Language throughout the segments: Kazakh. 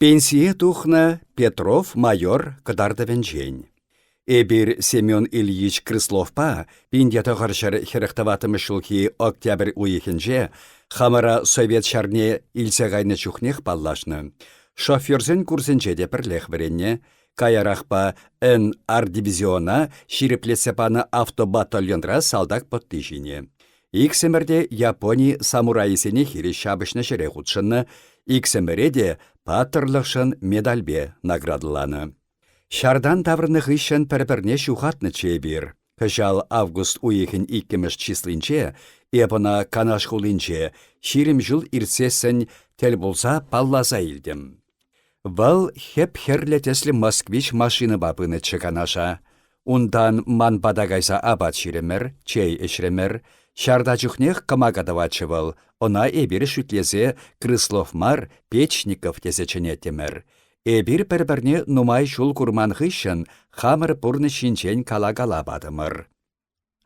Пенсие тухна Петров майор кыдардывенчен. Эбир Семен Ильич Крысловпа пиндята ғаршар херықтаватымышылки октябрь уйхенже хамара совет шарне илсегайны чухнех паллашны. Шоферзен курсенче де пірлех варенне, каярахпа Н ар-дивизиона ширеплесепаны автобатальонра салдак подтыжине. Иксемерде Японий самурайсене хири шабышны шере худшынны, иксемереде паттырлықшын медальбе наградыланы. Шардан таврных ишен пәрбірне шухатны чебір. Кыжал август уйхын иккемеш числинче, эпына канаш хулинче, ширим жыл ирсесін тел болса паллаза илдім. Вал хеп херлетеслі Москвич машины бапыны чыканаша. Ундан ман падагайса абат ширемер, чей эшремер, шарда чухнех камагадавачы вал, она эбір шүтлезе Крыслов-мар Печников тезечене темер. Эбір пәрбірне нумай жул курман хыщын хамыр пурны шинчен кала-кала бадымыр.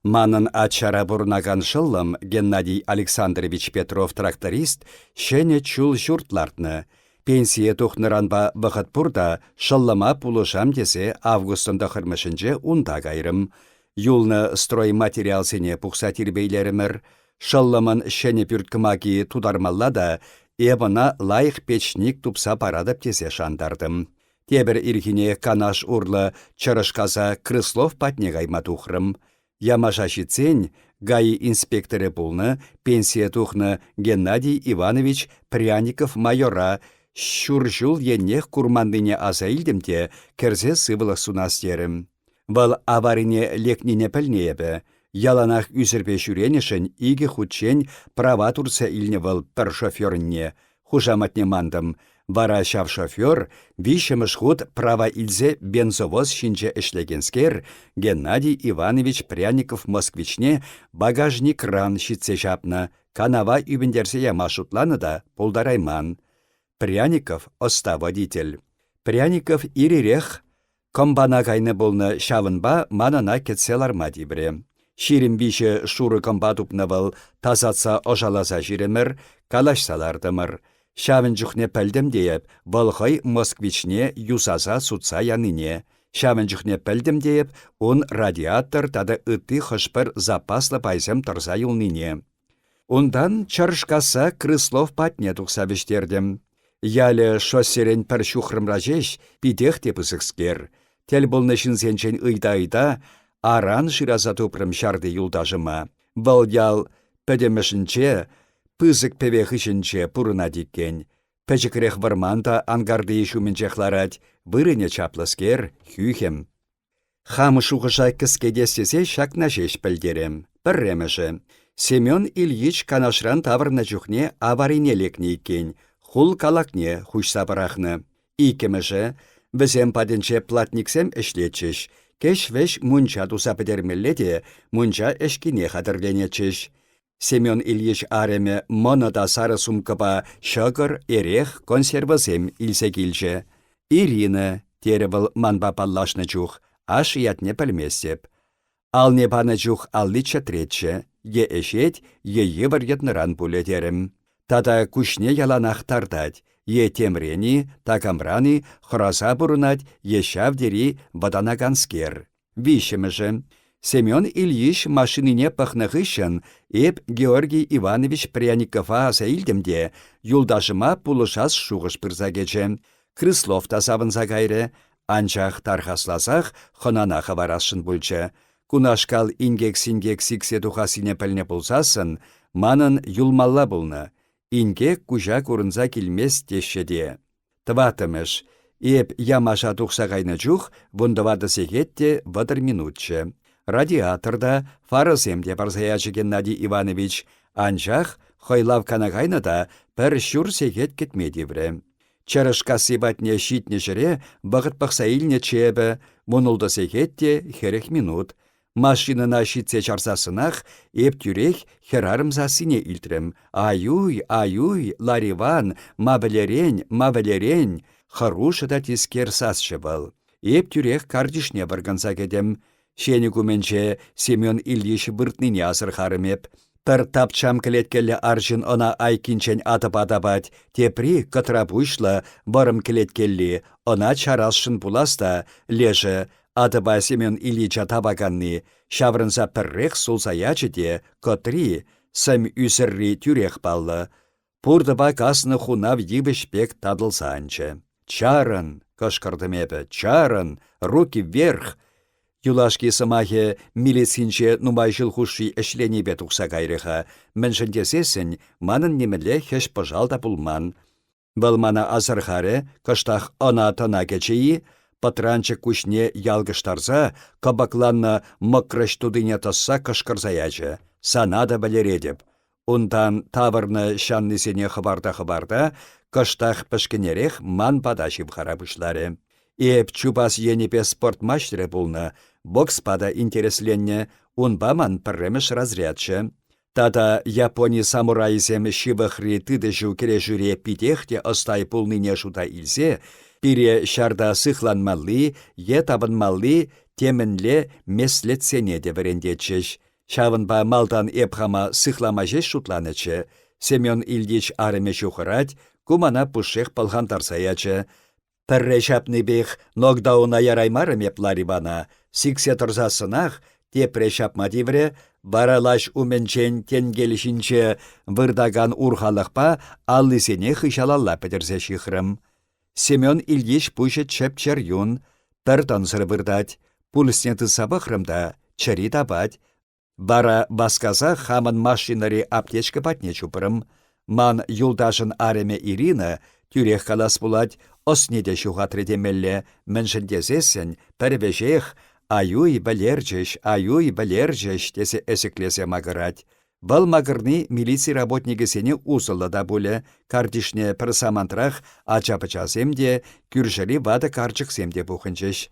Манын ачара бурнаган шыллым Геннадий Александрович Петров тракторист шене чул журтлартны. Пенсия тухныранба вғыт пурда шыллыма пулышам десе августында хырмышынже унда кайрым. Юлны стройматериал сене пухса тирбейлерімір. Шыллымын шене пүрткімаки тудармалла да эбына лайық печник тупса парадып тесе шандардым. Тебір ирхине канаш урлы чырышказа Крыслов патне гайма тухрым. Ямаша шицен гаи инспекторы пулны пенсия тухны Геннадий Иванович Пряников майора шуржул еннех курмандыне аза илдімде керзе сывылық сунастерім. Вал аварине лекнине пілнеебі. Яланах үзірбе жүренешін иге худчен права турса илне вал пір шоферінне. Хужаматне мандым. Вара шав шофер вишемыш худ права илзе бензовоз шинче эшлегенскер Геннадий Иванович Пряников москвичне багажник ран шитсе жапна. Канава үбіндерсе яма шутланы да полдарайман. Пряников оста водитель. Пряников ирирех комбана кайны болны шавынба манана кетселарма дибре. Ширим бише шуры комбатупны вал тазатса ожаласа жиремір, калашсалардымыр. Шавын жүхне пәлдім дейіп, валхай москвичне юсаса сутса яныне. Шавын жүхне пәлдім дейіп, он радиатор тады ытты хышпыр запаслы пайзем тұрса юлныне. Ондан чарышкаса Крыслов патне тұқса біштердім. Ялі шоссерен пір шухрымра жеш, пидех тепісікскер. Тел болны шинсенчен ыйда-ыйда, аран шираза тупрым шарды юлдажыма. Вал ял пәдемішінче, пызык певехішінче пұрына диккен. Пәчікірек варманда ангарды ешуменчехларать, вырыне чаплыскер, хюхем. Хамы шуғыша кіскедестесе шакна жеш пілдерем. Пірреміші. Семен Ильич канашран тавырна жүхне аварине лекне иккен. Хул калакне хушса барахны. Икеміші, візем паденче платниксем эшлетчіш. Кеш веш мунча туса педермеллете, мунча эшкине хадырленечіш. Семен Ильич ареме монода сары сумкаба шыгыр, эрех, консервазем илсе килче. Ирина, теребіл манба паллашны чух, аш ятне пілмесеп. Алне баны чух аллича третче, е эшет, е евір етныран пулетерім. Тада күшне яланах тардать, е темрени, такамраны, хұраса бұрынать, е шавдери ваданаганскер. Вишеміжі. Семен Ильич машинине пахнығышын, эп Георгий Иванович Пряникова аса илдімде, юлдашыма пулышас шуғыш пырза кече. Крыслов та савынса кайры, анчах тархасласах хонанахы варасшын бүлчі. Кунашкал ингек-сингек сиксе тухасине пілне пулсасын, манын юлмалла бұлны. Ингек кужа курынса келмес тешшеде. Тватымыш, эп ямаша тухса кайны чух, вұндывады сегетте вадыр минутчы. Радиаторда фарысемде барсаячы Геннадий Иванович, анчах хойлав канагайны да пір шүр сегет кетмедеврі. Чарышкасы батне шитне жіре бағыт бақса илне чебі, мұнылды сегетте херех минут. Машинына шитсе чарсасынақ, еп тюрех херарымзасыне илтрім. Аюй, аюй, лариван, мавелерен, харушы да тискер сасшы был. Еп тюрех кардишне барганса кедем. Шені күменче Семен Ильич бұртныне асыр харымеп. Пір тапчам кілеткелі аржын она айкинчен атып-атабать, тепри кытра буйшлы барым кілеткелі, она чарасшын буласта, лежі атыба Семен Ильича табаганны, шаврынса піррех сулсаячы де, котри, сым үсірри тюрех баллы. Пурдыба касны хунав ебішпек тадылсанчы. Чарын, кышкырдымебі, чарын, руки вверх. Юлашки самахе милицинче нумайжыл хуши эшленебе тухса кайрыха. Міншіндесесін манын немеле хеш пыжалда булман. Бұл мана азырхаре кыштах ана тана кечеyi, патранчы кушне ялгыштарса, кабакланна мықрыш тудыне тасса кышкырзаячы. Санада білередіп. Ундан тавырны шаннысене хабарда, кыштах пішкенерех ман падашып харабышлары. Еп чубас енепе спорт маштыры булны, бокс пада интересленне, унбаман пірреміш разрядчы. Тада Япония самурайсем шивахри тыды жукере жүре питехте остай пулныне шута илсе, пире шарда сыхланмалли, е табынмалли, темінле меслетсене де верендетчіш. Шавынба малдан эпхама сыхламажеш шутланычы, Семен Ильич арыме шухырать, кумана пушех палхантарсаячы. Пірре шапныбех нокдауна яраймарым епларивана, сиксе тұрзасынақ, тепре шапмадивре, баралаш уменчен тенгелішінче вырдаган урхалықпа аллысене хышалалла петерсе шихрым. Семен Ильич пуше чепчер юн, пір тонсыр вырдать, пульсне тысабықрымда, чари табать. Бара басказа хамын машинари аптечка патне чупырым. Ман юлдашын ареме Ирина, тюрех калас булать, оснеде шухатры демелле, міншіндезесен, пәрвежех, аюй білерджеш, тесе эсеклесе магырать. Бұл магырны милиция работнигі сене узылы да бұлі, кардишне пір самантрах ачапычасемде, күржілі вады карчықсемде бұхынчыш.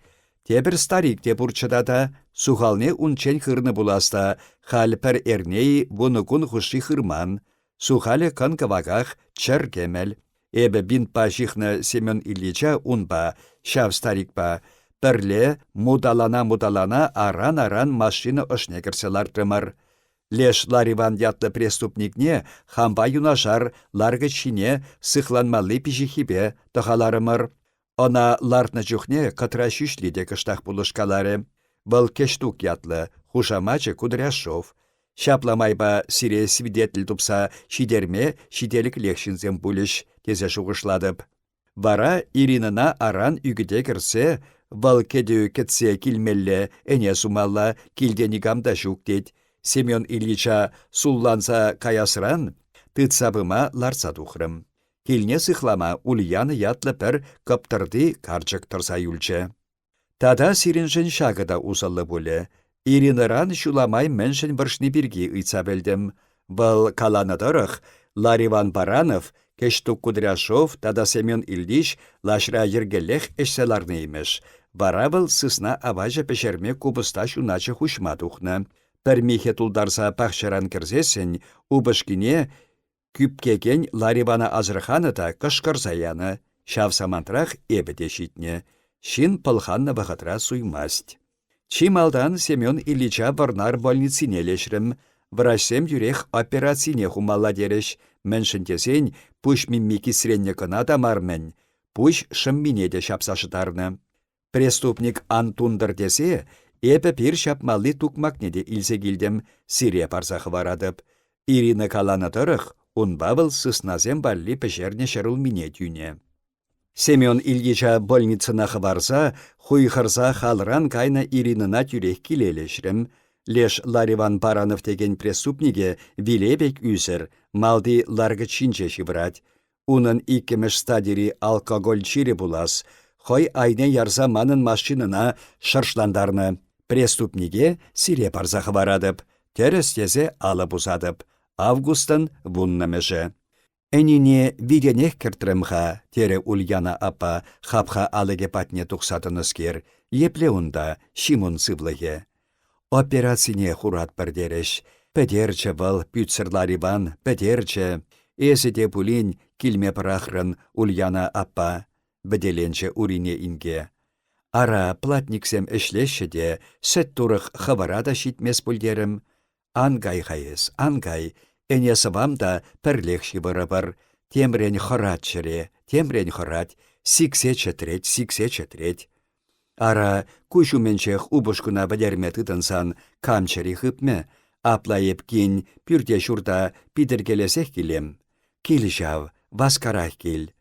Тебір старик де бұрчыдада, сухалне унчен хырны буласта, хал пір эрней вунукун хуши хырман, сухалі кын кавагах чыр кемел. Эбі бинт пашихны Семен Ильича унба, шав старикпа, пірле мудалана аран машина ышне кірселар тымыр. Леш лариван ятлы преступникне хамба юнашар ларгы чине сыхланмалы пижихибе тахаларымыр. Она лартны жүхне кытра шүшлиде кыштақ булышкалары. Бұл кештук ятлы, хушамачы Кудряшов. Шапламайба сире свидетель тупса шидерме шиделік лехшінзем булыш тезе шуғышладып. Вара Иринына аран үгіде кірсе, бұл кедеу кетсе килмелле әне сумалла килденігамда жүк дед. Семен Ильича сулланса каясыран, тыцабыма ларса тухрым. Килне сыхлама Ульяны ятлы пір кыптырды карчык тұрса юлчы. Тада сиреншін шагыда усаллы бұлі. Ириныран шуламай міншін біршні бірге ұйца білдім. Бұл каланыдырық Лариван Баранов, Кештук Кудряшов, тада Семен Ильич лашра ергелех эшселарны имеш. Бара бұл сысна аважа пешерме кубыста шуначы хушма тухны. Пір мехе тулдарса пақшыран кірзесін, убышкине күпкеген Ларивана азырханы да кышкырзаяны, шав самантрах эбіде шитне. Шин пылханны вағытра суймасть. Чималдан Семен Ильича барнар больницине лешрім, врачсем юрех операцине хумалла дереш, міншіндесен пуш миммики сренне кына дамармен, пуш шыммине де шапсашытарны. Преступник Антундыр десе, эпі пир шапмалли тукмакнеде илсе килдем сире парсахы варадып. Ирина каланытырық, унбабыл сысназем балли пешерне шырыл мине тюне. Семен Ильича больницынахы барса, хуйхырса халран кайна Иринына тюрех килелешрім. Леш Лариван Баранов деген преступниге вилебек үзір, малды ларгы чинче шибрать. Унын иккемеш стадири алкоголь чири булас, хой айне ярса манын машинына шыршландарны. Преступниге сире парзахы барадып, терес тезе алып узадып. Августын вуннамеже. Әнине виденех кіртрімға, тере Ульяна апа, хапха алыге патне тұқсатыныскер, епле унда, шимун сывлыге. Операцине хурат бірдереш, пәдерчі был пүтсірлариван, пәдерчі, эсі де пулин килме пырахрын Ульяна апа, бәделенчі урине инге. Ара платниксем эшлеші де, сәт турық хаварада шитмес пульдерім, Ангай хайыз, ангай, эне сывам да пірлек шибыры-бір. Темрен хырат чыре, темрен хырат, сиксе чăтрет. Ара кучуменчех убышкуна бәдерме тытынсан камчыри хыпме, аплайып кин пүрте шурта питіргелесех келем. Кил жав, васкарах кил.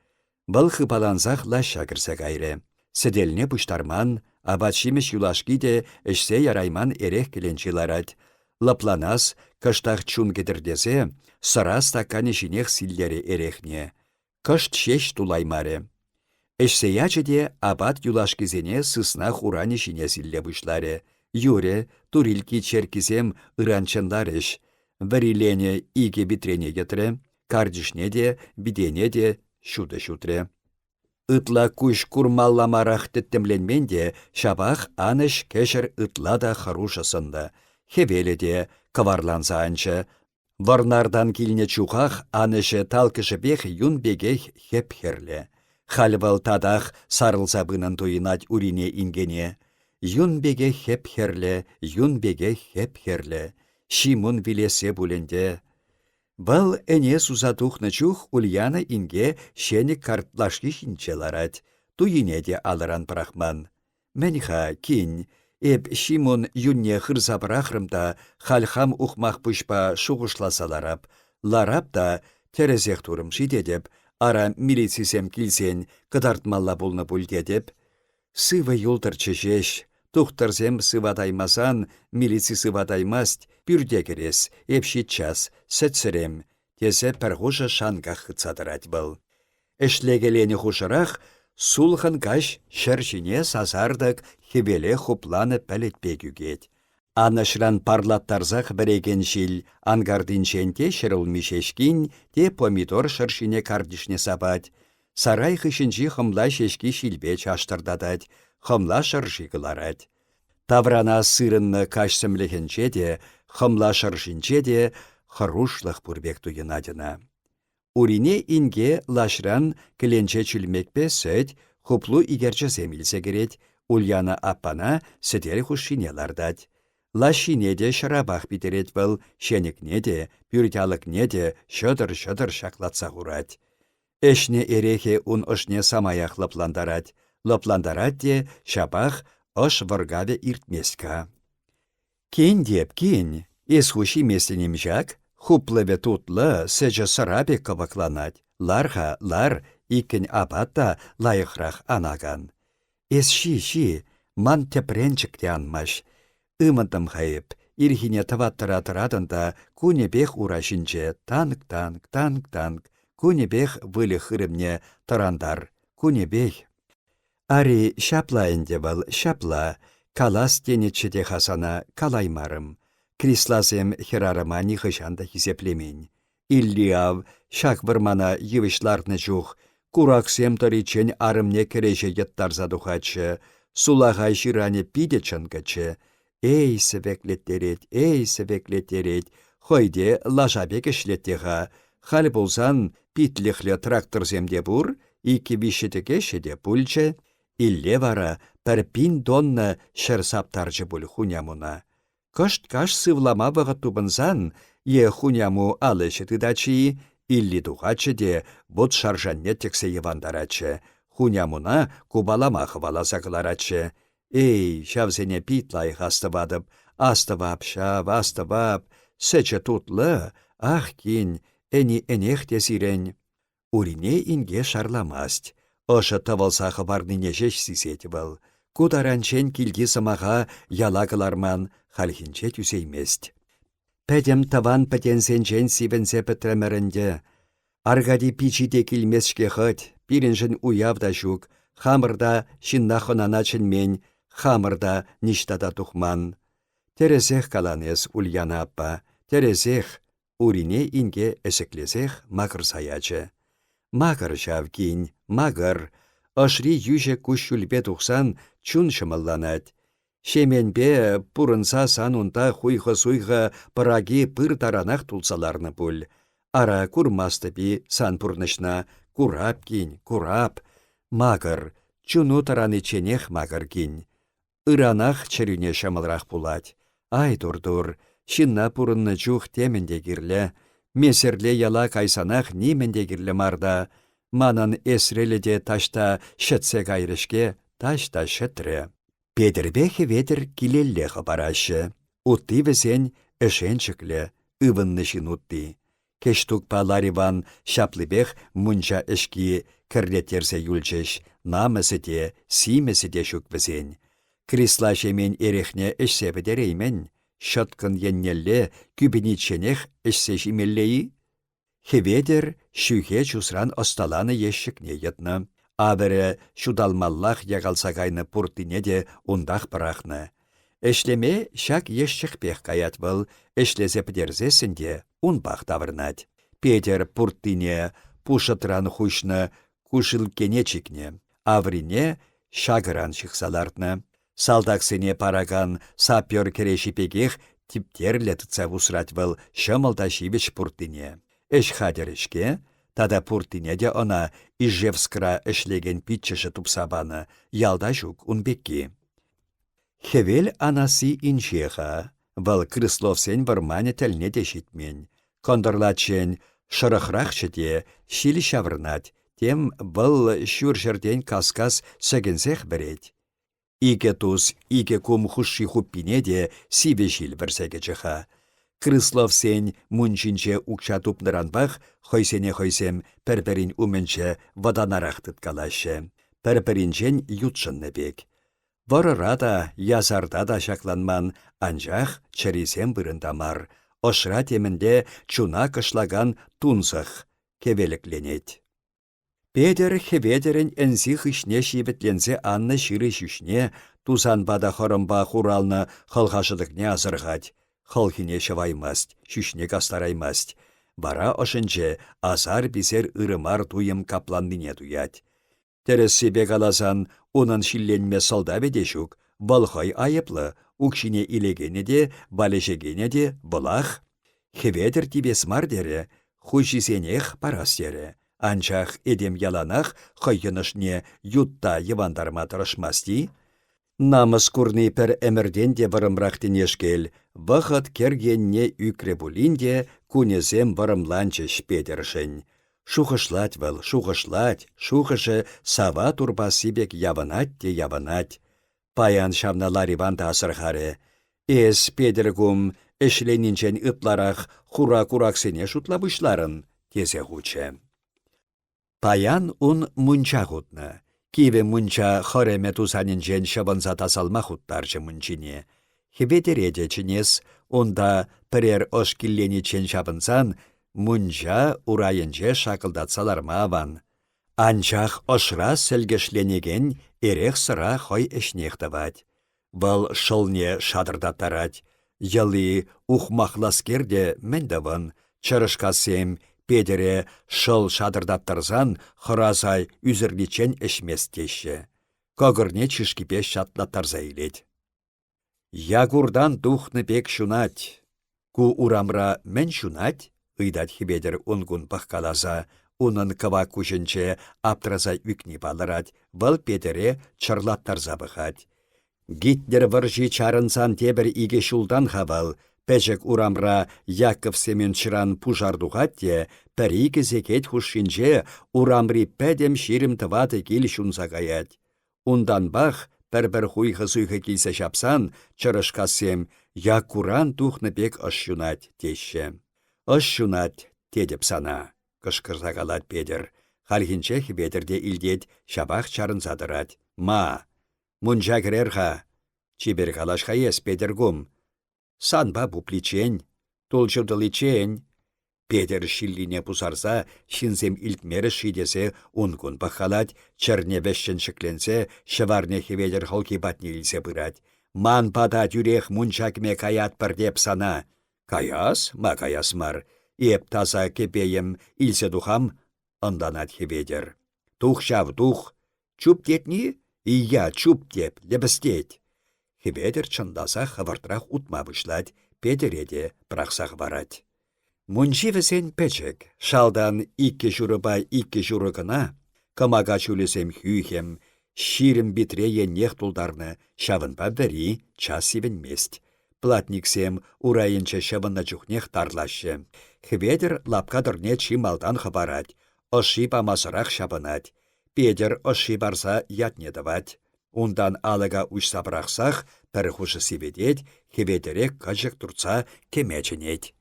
Бұл хыпалансах лаша кірсе кайры. Сіделне пұштарман, абатшимеш юлашки де ішсе ярайман эрех келенчиларад. Лапланас, кыштах чун кетірдесе, сыра стаканы жинех силлері эрехне. Кышт шеш тулаймаре. Эшсе ячыде абат юлашкизене сысна хурани жине силле бұшларе. Юре, турилки черкизем ыранчынларыш. Варилене иге битрене кетре, кардишне де, бидене де, шуды-шутре. Ытла куш курмалламарах теттемленменде, шабах аныш кешер ытла да харушасында. Хевеле де, каварланса анчы. Варнардан килне чухах анышы талкышы бех юн бегех хеп херле. Хальвал тадах сарылса бынан туйнать урине ингене. Юн беге хеп херле, юн беге хеп херле. Шимун вилесе буленде. Вал эне сузатухны чух Ульяна инге шенік картлашки шинчеларать. Туйне де алыран прахман. Менха кин, эп Шимун юнне хырса прахрымда хальхам ухмах пышпа шуғышласаларап. Ларап да терезех турым шидедеп, ара милицисем килсен кыдартмалла болны пульдедеп. Сывы юлтырчы жеш, тухтырзем сыватаймасан, милици сыватаймаст, пүрде керес, эпши час, сәтсірем, тесе пәрғуша шанғақ хыцадырать был. Эшлегелені хушырах, сулхан каш шәршіне сазардық хебеле хупланы пәлетпегюгет. Анышран парлаттарзақ біреген жил, ангардинченте шырылмешешкин, те помидор шыршіне кардишне сабать. Сарай хышынжи хымла шешки шилбе чаштырдадать, хымла шырши кыларать. Таврана сырынны кашсымлехенче де, хымла шыршинче де, хырушлық пурбек туйынадына. Урине инге лашран кіленче чүлмекпе сөйт, хуплу игерче земилсе керет, Ульяна аппана сетері хушине лардать. Лашине де шарабах битерет был, шенікне де, пүртялыкне де, шыдыр-шыдыр шаклатса хурать. Эшне эрехе ун ышне самаях лапландарать. Лапландарать де шабах ыш выргаве иртмеска. Кен деп кен, эс хуши месленем жак, хуплыве тутлы сәжі сырабе кавакланать. Ларха лар икен абатта лайықрақ анаган. Эс ши, ман тепренчікте анмаш. Имантым хайып, ирхине таваттыратырадында кунебех урашинче танк, кунебех вылы хырымне тарандар, кунебех. Ари шапла энде был, шапла, калас тенечеде хасана калаймарым. Крисласем херарыма нихышанда хисеплемень. Иллиав, шак вырмана йывышларны жух, кураксем таричен арымне кереше еттарза духачы, сулағай ширане пиде чынгачы. Эй, сәбеклеттерет, хойде лажабек ішлеттеға. Хал болсан питліхлі тракторземде бұр, икі вишетекешеде пульче, илле вара пәрпин донны шырсаптаржы бұл хунямуна. Кышт-каш сывлама вағыт тубынсан, е хуняму алышы тыдачы, илли тухачы де бұд шаржанне тексе евандарачы. Хунямуна кубалама хваласа кыларачы. Эй, шавзене питлайх астывадып, астывап, сече тутлы, ах кин, әні әнех тесирен. Урине инге шарламаст. Ошы тывылса хабарныне жеш сисеті был. Кударанчен килги самаға ялагыларман халхинче түсеймест. Пәдем таван пәтенсенчен сивенсе пәтремерінде. Аргади пичите килмесшке хыт, пиренжін уявда жук, хамырда шиннахынаначын мен, хамырда ништада тухман. Терезех каланес Ульяна аппа, терезех, урине инге эсеклесех мағыр саячы. Мағыр жавкин, мағыр, ашри юже күшүлбе тухсан чун шымылланат. Шеменбе пурынса санунта хуйха-суйха пыраги пыр таранах тулсаларны пуль. Ара курмасты би сан пурнышна, курап кин, курап. Мағыр, чуну тараны ченех мағыр кин. Ыранах чәрюне шамылрақ пулать. Ай тур-тур, Шинна пурынны чух теменде кирле. Месерле яла кайсанах нименде кирле марда. Манын эсреледе ташта шетсе кайрышке ташта шетре. Педербехе ветер килеллеха парашы. Утти весен эшенчікле, ывынны шинутти. Кештук лариван шаплыбех мунча эшки кірлетерсе юлчеш, намысыте, симесіде шук весен. Крисла шемен эрехне эшсебі дереймен, шыткын еннелле күбіниченех эшсе жимеллеи. Хеведер шүхе чусран осталаны ешшікне етні. Авері шудалмаллах ягалсагайны пуртине де ундах пырахны. Эшлеме шак ешшікпех каят был, эшлезе пдерзесінде унбах тавырнать. Петер пуртине пушытран хушны кушылкене чикне. Аврине шагыран шықсалартны. Салдаксыне параган сапер керешипегех типтерлі тұтса вусрать был шымылда шивіч пуртине. Эш хадерішке, тада пуртине де она Ижевскра эшлеген питчеші тупсабаны, ялда жук унбекки. Хевел анасы инчеха, вăл Крысловсен вармане тәлне де шитмен. Кондырлачен шырықрақшы де шилі шавырнать, тем вăл шүр-шырден каскас сәгенсех берет. Ике туз, ике кум хушши хуппине де сиве шил вірсеге чыха. Крысловсен мунчинче укша тупныранбах, хойсене-хойсем пәрперин уменче ваданарах тыткалашы. Пәрперинчен ютшынны бек. Варыра да, язарда да шакланман, анчах чәрисем бұрындамар. Ошра темінде чуна кышлаган тунсық кевелікленет. Педер хеведерін әнсі хышне шибетленсе анны ширы шүшне, тузан бада хорымба хуралны хылғашыдықне азырғад. Хылхине шываймаст, шүшне кастараймаст. Бара ошынче азар бисер ырымар туйым капланныне туят. Тересі бегаласан онын шилленме салда бедешук, балхай айыплы, укшине илегене де, балешегене де, бұлақ. Хеведер тибес мардері, хушисенех парастері. Анчах эдем яланах хайынышне ютта евандарма тұрышмасти. Намыс курни пір әмірден де варымрақ тенешкел, вақыт кергенне үкре булинде кунезем варымланчы шпедершін. Шухышлать вăл, шухышлать, шухышы сава турбасибек яванать те яванать. Паян шавналариван да асырхаре. Эс педергум эшленинчен ытларах хура-кураксене шутлабышларын тезе хуче. Паян ун мунча хутны. Киве мунча хореме тусанинчен шабанса тасалма хуттарчы мунчине. Хебетереде чинес, онда пірер ошкилленичен шабынсан, мунча урайынче шакылдатсаларма аван. Анчах ошра сәлгешленеген эрех сыра хой эшнехтавать. Вăл шылне шадырдаттарать. Йыли ухмахласкерде мендавын, чырышкасем педере шыл шадырдаттарзан хыразай үзірличен эшместеші. Когырне чишкипе шатлаттарза илет. Ягурдан тухны бек шунать. Ку урамра мен шунать? Ыйдат хибедер унгун пахкалаза, унын кыва кушынче аптраза үкни балырать, вăл педере чырлаттарза быхать. Гитлер выржи чарынсан тебір иге шулдан хавал, пәжік урамра Яков Семенчыран пужардуғат те, пәрі кезекет хушшинче урамри пәдем ширім тываты кел шунса гаят. Ундан бах, пәрбір хуйхы суйхы келсе шапсан, чырышкасем, якуран тухны бек ышшунать теші. Ышшунать тедеп сана, кышкырса калат Педер. Халхинче хибедерде илдет шабах чарынсадырать. Ма! Мунча кірерха, чибер калашха ес Педергум. Санба бупличень, толчылдыличень. Педер шиллине пусарса, шинзем илтмері шидесе унгун пахалать, черне вешчен шекленсе, шеварне хеведер холки батне илсе пырать. Ман пата тюрех мунчакме каят пырдеп сана. Каяс, ма каяс мар. Еп таза кепеем илсе духам, ынданат хеведер. Тух шав тух, чуп детни? Ия чуп деп, лебістет. Хеведер чындаса хавартрах утма бұшлать, педереде прақсақ барать. Мунчи весен печек, шалдан икке журыба икке журыгына, кымага чулесем хүйхем, ширім битре еннех тулдарны, шавынба вәри час сивенмест. Платниксем урайынче шыбынна чухнех тарлашы. Хведер лапкадырне чималдан хабарать. Оши памасырах шабынать. Педер оши барса ятнедывать. Ундан алыга учса брахсах, пір хушы сибедет, хведерек качык турца кемеченет.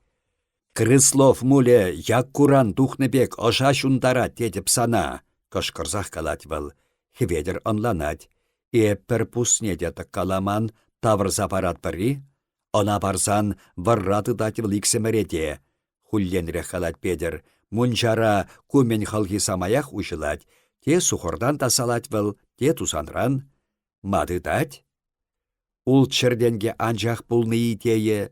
Крыслов муле як куран тухныбек оша шундара тетіп сана, кышкырзах калать был. Хведер онланать. Пір пусне деді каламан тавырза барат бірі, она барсан варраты дативыл иксемереде. Хулленре халать педер, мунчара кумен халхи самаях ушылать, те сухордан тасалать был, те тусанран. Мады дать? Ул черденге анжақ пулны итее.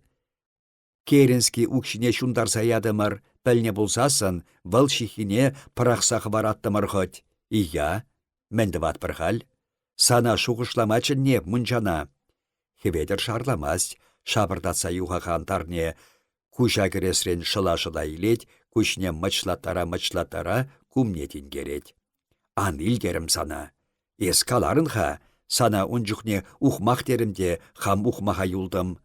Керенский укшине шундарса ядымыр, пәлне булсасын, вăл шихине пырақсақ бараттымыр хоть. Ия, мәнді ват бір хал. Сана шуғышламачынне мұнчана. Хеведер шарламас, шабырдатса юғахан тарне, куша кересрен шыла-шыла илет, кушне мычлаттара кумнетин керет. Ан илгерім сана. Ескаларынха, сана унчухне ухмах теримде хам ухмаха юлдым.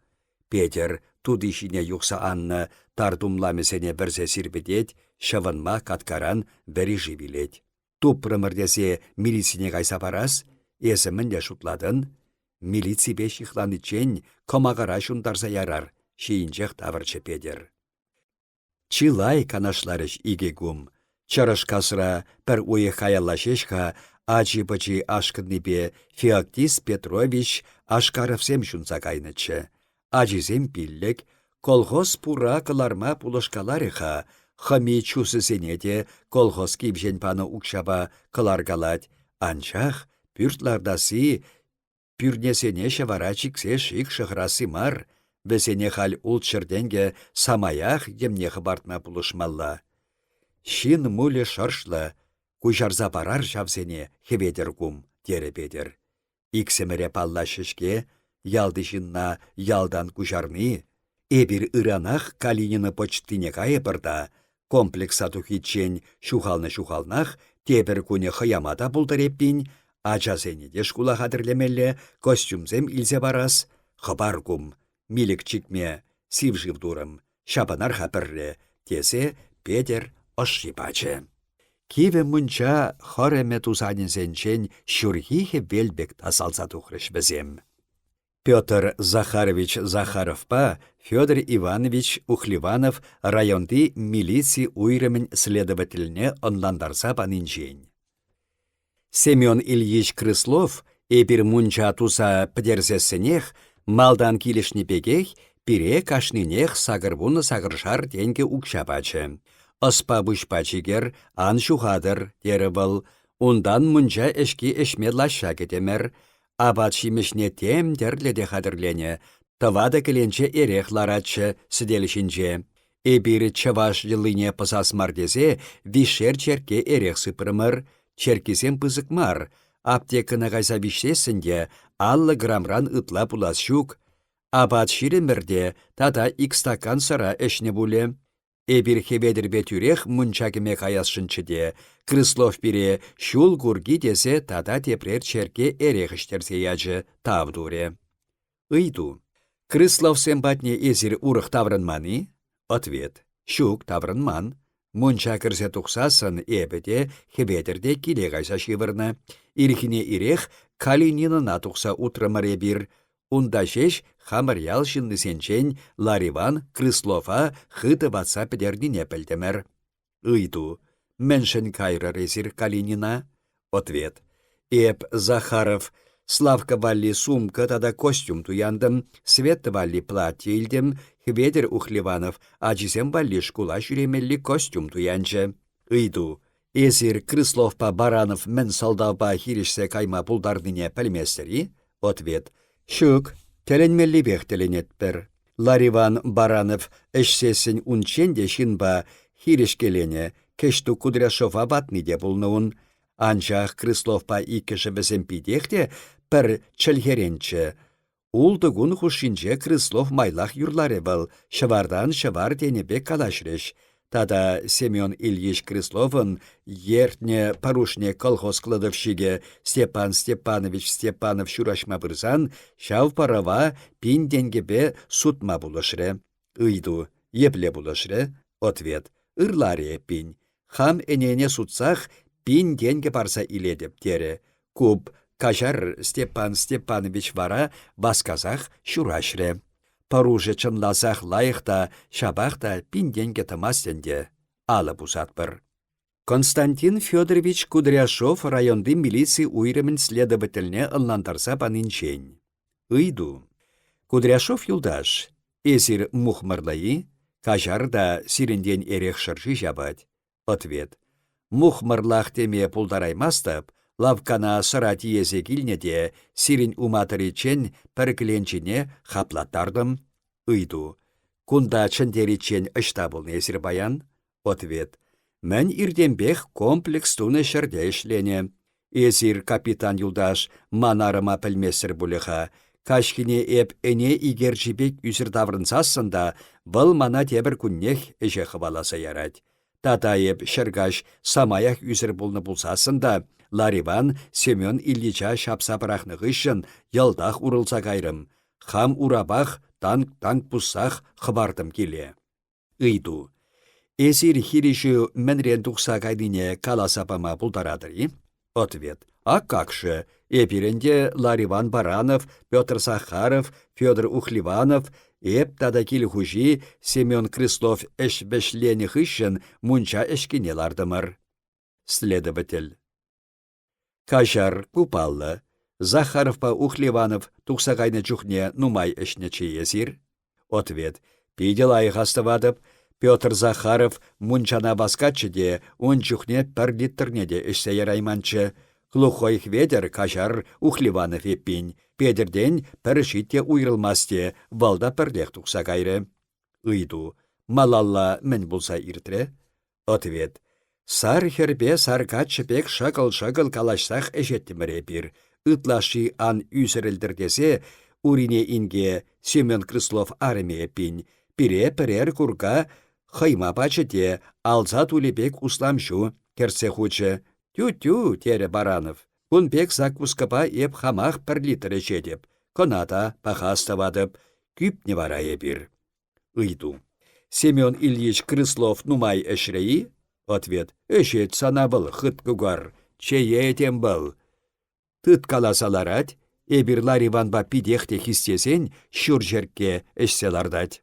Петер тудишине юқса анны тардумламесене бірсе сирбедет, шывынма каткаран бәрі жибилет. Тупрымырдесе милисине кайса барас, есімінде шутладын, милици бешихланы чен комағара шундарса ярар, шейінчех тавырчы Петер. Чилай канашларыш игегум, чарыш касыра пір уе хаяллашешха, ачи-пачи ашкыннипе Феоктис Петрович Ашкаровсем шунса кайнычы. Ачизем пиллек, колхоз пура кыларма пулышкаларыха, хами чусысенеде колхоз кипжен паны укшаба кыларгалать, анчах пюртлардасы пюрнесене шавара чиксе шик шыхрасы мар, бесене хал улчырденге самаях емнех бартма пулышмалла. Шин муле шаршла, кужарза барар жавсене хеведер кум, тере Петер. Иксемере палла шишке, ялдышынна ялдан кужарны, эбир ыранах Калинины почтине кайыпырда, комплекса тухичен шухалны-шухалнах, тебір күне хыямада бұлдыреппін, ачасене деш кула хадырлемелле костюмзем илзе барас, хабар кум, милік чикме, сивжив дурым, шапанар хапырре, тесе Петер ошшипачы. Киве мунча хореме тусанинсенчен шурхихе велбек тасалса тухрыш бізем. Петр Захарович Захаровпа Федор Иванович Ухливанов районды милиции уйрымен следовательне онландарса панинчен. Семен Ильич Крыслов эпир мунча туса пдерзесенех малдан килешни пекех пире кашнинех сагырбуны сагыршар денге укшапачы. Оспа бушпачигер ан шухадыр теребыл, ундан мунча эшки эшме лаша кетемер, абат шимешне тем дерледе хадырлене, тавада кіленче эрех ларатчы сіделішінче. Эбір чаваш жылыне пысас мардезе вишер черке эрех сыпырмыр, черкесем пызыкмар, аптекына кайса вишесінде аллы грамран ытла пулас шук, абат ширемірде тата ик стакан сыра эшне буле. Эбір хеведірбе тюрех мұнчакеме каясшынчыде, Крыслов бире шул гурги десе тата тепрер черке эрехіштерсе ячы тавдуре. Ыйду. Крыслов сэмпатне эзір урых таврынманы? Ответ. Шук таврынман. Мұнча кірсе тұқсасын эбеде хеведірде киле кайса шивырны. Ирхине ирех Калининына тұқса утрымыр эбір. Унда шеш хамыр ялшынны сенчен Лариван Крыслова хыты батса педердине пілдемер. Ыйду. Меншен кайры резир Калинина? Ответ. Эп Захаров Славка валли сумка тада костюм туяндым, Свет валли платье илдем, Хведер Ухливанов ачисем валли шкула жүремелли костюм туянчы. Ыйду. Эзир Крысловпа Баранов мен салдавба хиришсе кайма пулдардыне пәлместері? Ответ. Шук, теленмелли бех теленетпір. Лариван Баранов эшсесін унченде шинба хиришкелене, кешту Кудряшова батныде булнуын. Анчах Крысловпа иккіші бізім пидехте пір чілгеренчі. Улдығын хушинче Крыслов майлах юрлары был, шывардан шывар денебе калашреш. Тада Семен Ильич Крысловын ертне парушне колхоз кладовщиге Степан Степанович Степанов шурашма бұрзан, шав парава пин денгебе сутма булышры. Ыйду, епле булышры. Ответ. Ырларе пин. Хам энене сутсах пин денге барса иледеп тере. Куб кажар Степан Степанович вара басказах шурашры. Паруже чынласах лайықта, шабақта пинденге тымастенде. Алы бусатпыр. Константин Федорович Кудряшов районды милиции уйрымын следовательне ыллантарса панинчен. Ыйду. Кудряшов юлдаш. Эсир мухмарлайы, кажар да сиренден эрех шырши жабать. Ответ. Мухмарлах теме пулдараймастып, лавкана сырат есе килнеде сирин уматыричен піркіленчіне хаплаттардым. Ыйду. Кунда чындеричен ыштабыл несір баян? Ответ. Мен ирдембех комплекс туны шырде ішлене. Эсир капитан юлдаш манарыма пілмесір бұлыға. Кашкине эп эне игержибек үзір даврынсасында бұл мана тебір күннех эже хываласа ярать. Татаеп шыргаш самаях үзір бұлны бұлсасында Лариван Семен Ильича шапса бірақнығы үшін ялдақ урылса кайрым. Хам урабах танк бұссақ хыбардым келе. Ыйду. Эсир хириші мәнрен тұқса кайдыне каласапама бұлдарадыры? Ответ. А какшы? Эпиренде Лариван Баранов, Петр Сахаров, Федор Ухливанов, эп тада кил хужи Семен Крыслов эшбешлених үшін мунча эшкене лардымыр. Следователь. Кажар купаллы. Захаров па Ухливанов тухсагайны чухне нумай эшне чиесир? Ответ. Пиделай хастывадып, Петр Захаров мунчана баскачыде он чухне пір литрнеде эшсе ярайманчы. Глухойх ведер кажар Ухливанов еппин. Педерден пір житте уйрылмасте, валда пірлех тухса кайры. Ыйду. Малалла мен булса иртре? Ответ. Сар хербе саркачы пек шагыл-шагыл калашсах эжеттіміре бір. Ытлаши ан үзірілдірдесе, урине инге Семен Крыслов армия пин. Пире-пірер курга хайма пачыте, алза тулебек усламшу, керсе хучы. Тю-тю, тере Баранов. Кун пек закускапа еп хамах пір литрі жедеп. Коната пахаставадып, күпне варае бір. Ыйду. Семен Ильич Крыслов нумай эшреи? Ответ. Эшет санабыл хыт кугар. Чее етем был. Тыт каласаларать, эбирлар Иванба пидехте хистесен шур жерке эшселардать.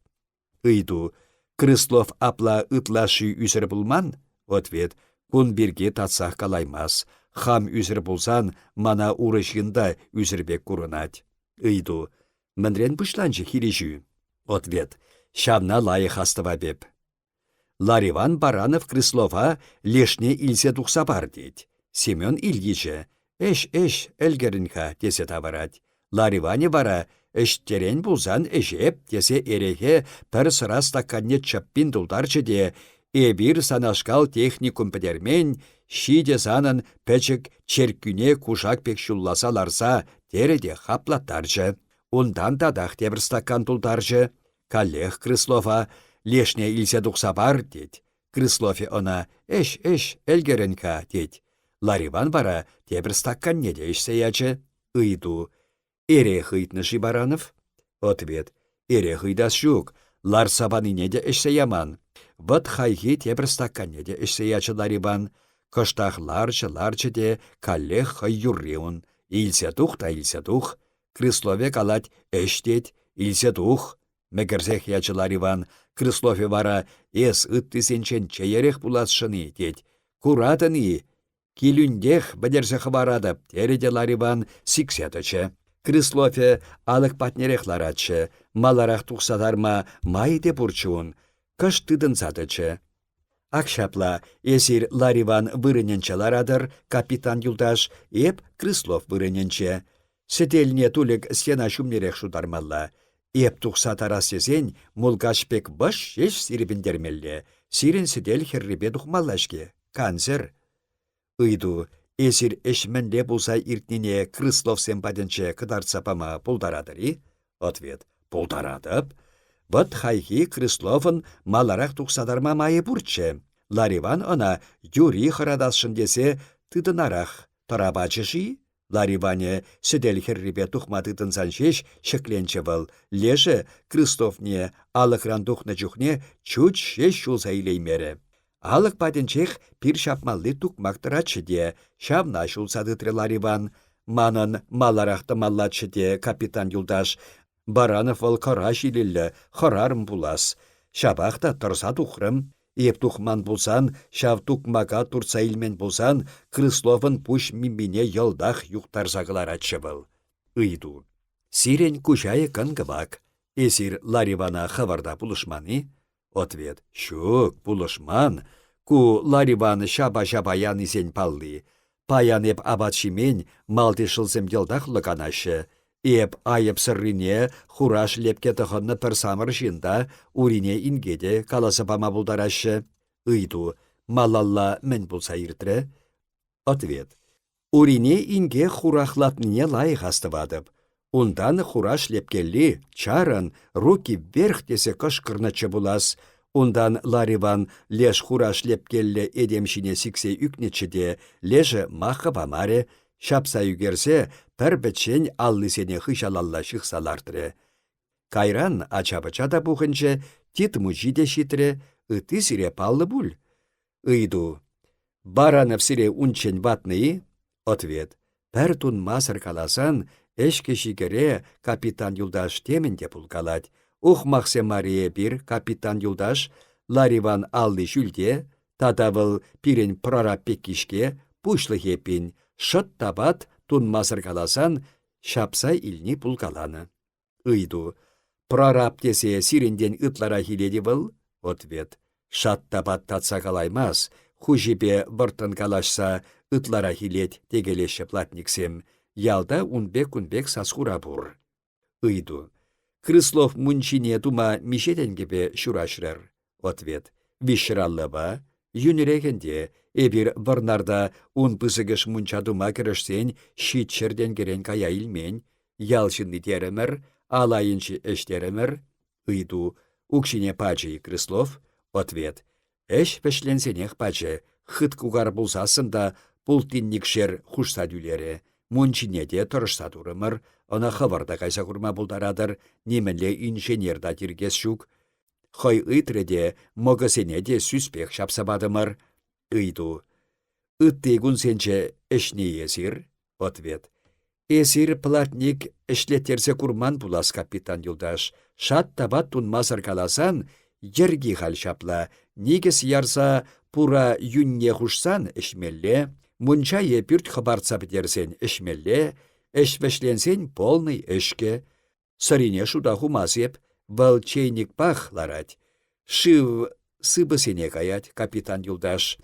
Ыйду. Крыслов апла ытлашы үзір булман? Ответ. Кун бирге татсах калаймас. Хам үзір булсан, мана урышында үзірбек курынать. Ыйду. Мінрен бұшланчы хирежу. Ответ. Шавна лайы хастыва беп. Лариван Баранов Крыслова лешне илсе тухса бар дейд. Семен Ильиче. Эш әлгерінха десе таварать. Лариване бара эштерен булсан эшеп десе эрехе пір sıра стаканне чаппин дулдарчы де эбир санашкал техникум педермен шиде санын пәчік черкүне кушак пек шулласаларса тереде хаплаттарчы. Ундан дадах тебір стакан дулдарчы. Каллех Крыслова лешне илсе тухса бар дед. Крыслове она эш әлгерінха дед. Лариван бара тебір стакан неде ішсеячы. Ыйду. Эре хыйтнышы Баранов? Ответ. Эре хыйдас жук. Лар сабаныне ішсе яман. Вăт хайхи тебір стакан неде ішсеячы Лариван. Кыштах ларчы де каллех хай юрреун. Илсе тух та илсе тух. Крыслове калать эш дед. Илсе тух. Мекерсех ячы Лариван. Крыслове вара эс ыттысенчен чеерех буласшыны дед. Куратыны. Килюндех бідерсе хварадып, тереде Лариван сиксетычы. Крыслове алық патнерех ларатчы, маларах тухсадарма майде бурчуын, кыш тыдын сатычы. Акшапла эсир Лариван вырыненче ларадыр, капитан юлдаш, еп Крыслов вырыненче. Сетеліне тулек сена шумнерех шудармалла. Еп тухса тарасесен, мулгашпек баш еш сиребіндермелле. Сирен сетел херребе тухмаллашке. Канцер. Ыйду, эсир эшменле булса иртнине Крыслов семпаденче кыдарцапама пулдарадыри? Ответ. Пулдарадып. Вот хайхи Крысловын маларах тухсадарма майы бурчче. Лариван ына юри хырадасшын десе тыдынарах. Тарабачыши? Лариване седел херрипе тухма тыдынсан шеш шекленче был. Леже Крысловне алықран тухны чухне чуч шеш шулса илеймере. Алық паденчех пир шапмалли тукмактырачы де, шавна шулсадытры Лариван. Манын маларахты маллачы де капитан Юлдаш. Баранов ол қара жилілі, қарарым булас. Шабақта тұрса тухрым. Еп тухман булсан, шав тукмаға турса илмен булсан, Крысловын пуш мимине йылдах юқтарзағылар атшы был. Ыйду. Сирен кушайы кынгывак. Эсир Ларивана хаварда булышманы? Ответ. Шук, булышман. Ку Лариван шаба-шаба ян изен палли. Паян еп абатшимен малды шылзым йылдах лыканашы. Эп айып сыррине хураш лепке тұхынны пір самыр жинда урине ингеде каласыпама бұлдарашы. Ыйду, малалла мен бұлса иртірі? Ответ. Урине инге хурахлатныне лайық астывадып. Ундан хураш лепкелли, чарын, руки вверх десе кышкырнычы булас. Ундан Лариван леш хураш лепкелли эдемшіне сіксе үкнечіде, лежі мақы бамаре, шапса үгерсе, пір бітшен аллысене хышалалла шықсалардыры. Кайран ачабычада бұғынчы, тит мұжиде шитірі, ыты сире паллы бұл. Ыйду. Баранов сире унчен батныя? Ответ. Пір тун масыр каласан, эшке шигере капитан Юлдаш теменде пулкалать. Ухмақсе Мария бір капитан Юлдаш, Лариван аллы жүлде, тадавыл пирен прорап пеккишке, пушлы хепин, шыт табат тун масыр каласан, шапса илни пулкаланы. Ыйду. Прорап тесе сиренден ытлара хиледі был? Ответ. Шат табат татса калаймас, хужипе бұртын калашса ытлара хилет дегелеші платниксем. Ялда унбек сасхура бур. Ыйду. Крыслов мунчине тума мишетенгебе шурашрыр. Ответ. Вишраллыба. Юнерегенде, эбір варнарда ун пысыгыш мунча тума керешсен шитчерден керен кая илмен. Ялшынны теремір, алайынчы эштеремір. Ыйду. Укшине пачы Крыслов. Ответ. Эш пешленсенех пачы. Хыт кугар булсасында пултинникшер хушса дүлері. Мунчинеде тұрышса турымыр, она хаварда кайса курма булдарадыр, неменле инженерда тиргес шук. Хой ыйтреде могасенеде сүспех шапсабадымыр. Ыйду. Ытты гунсенче эшне есир? Ответ. Эсир платник эшлеттерсе курман булас капитан Юлдаш. Шат табат тунмасыр каласан, ерги хал шапла. Нигес ярса пура юнне хушсан эшмелле. Мунча епюрт хабарца бідерсен эшмелле, эшвешленсен полный эшке. Сарине шуда хумасеп, вал чейник пах ларать. Шив сыбысене каять, капитан Юлдаш.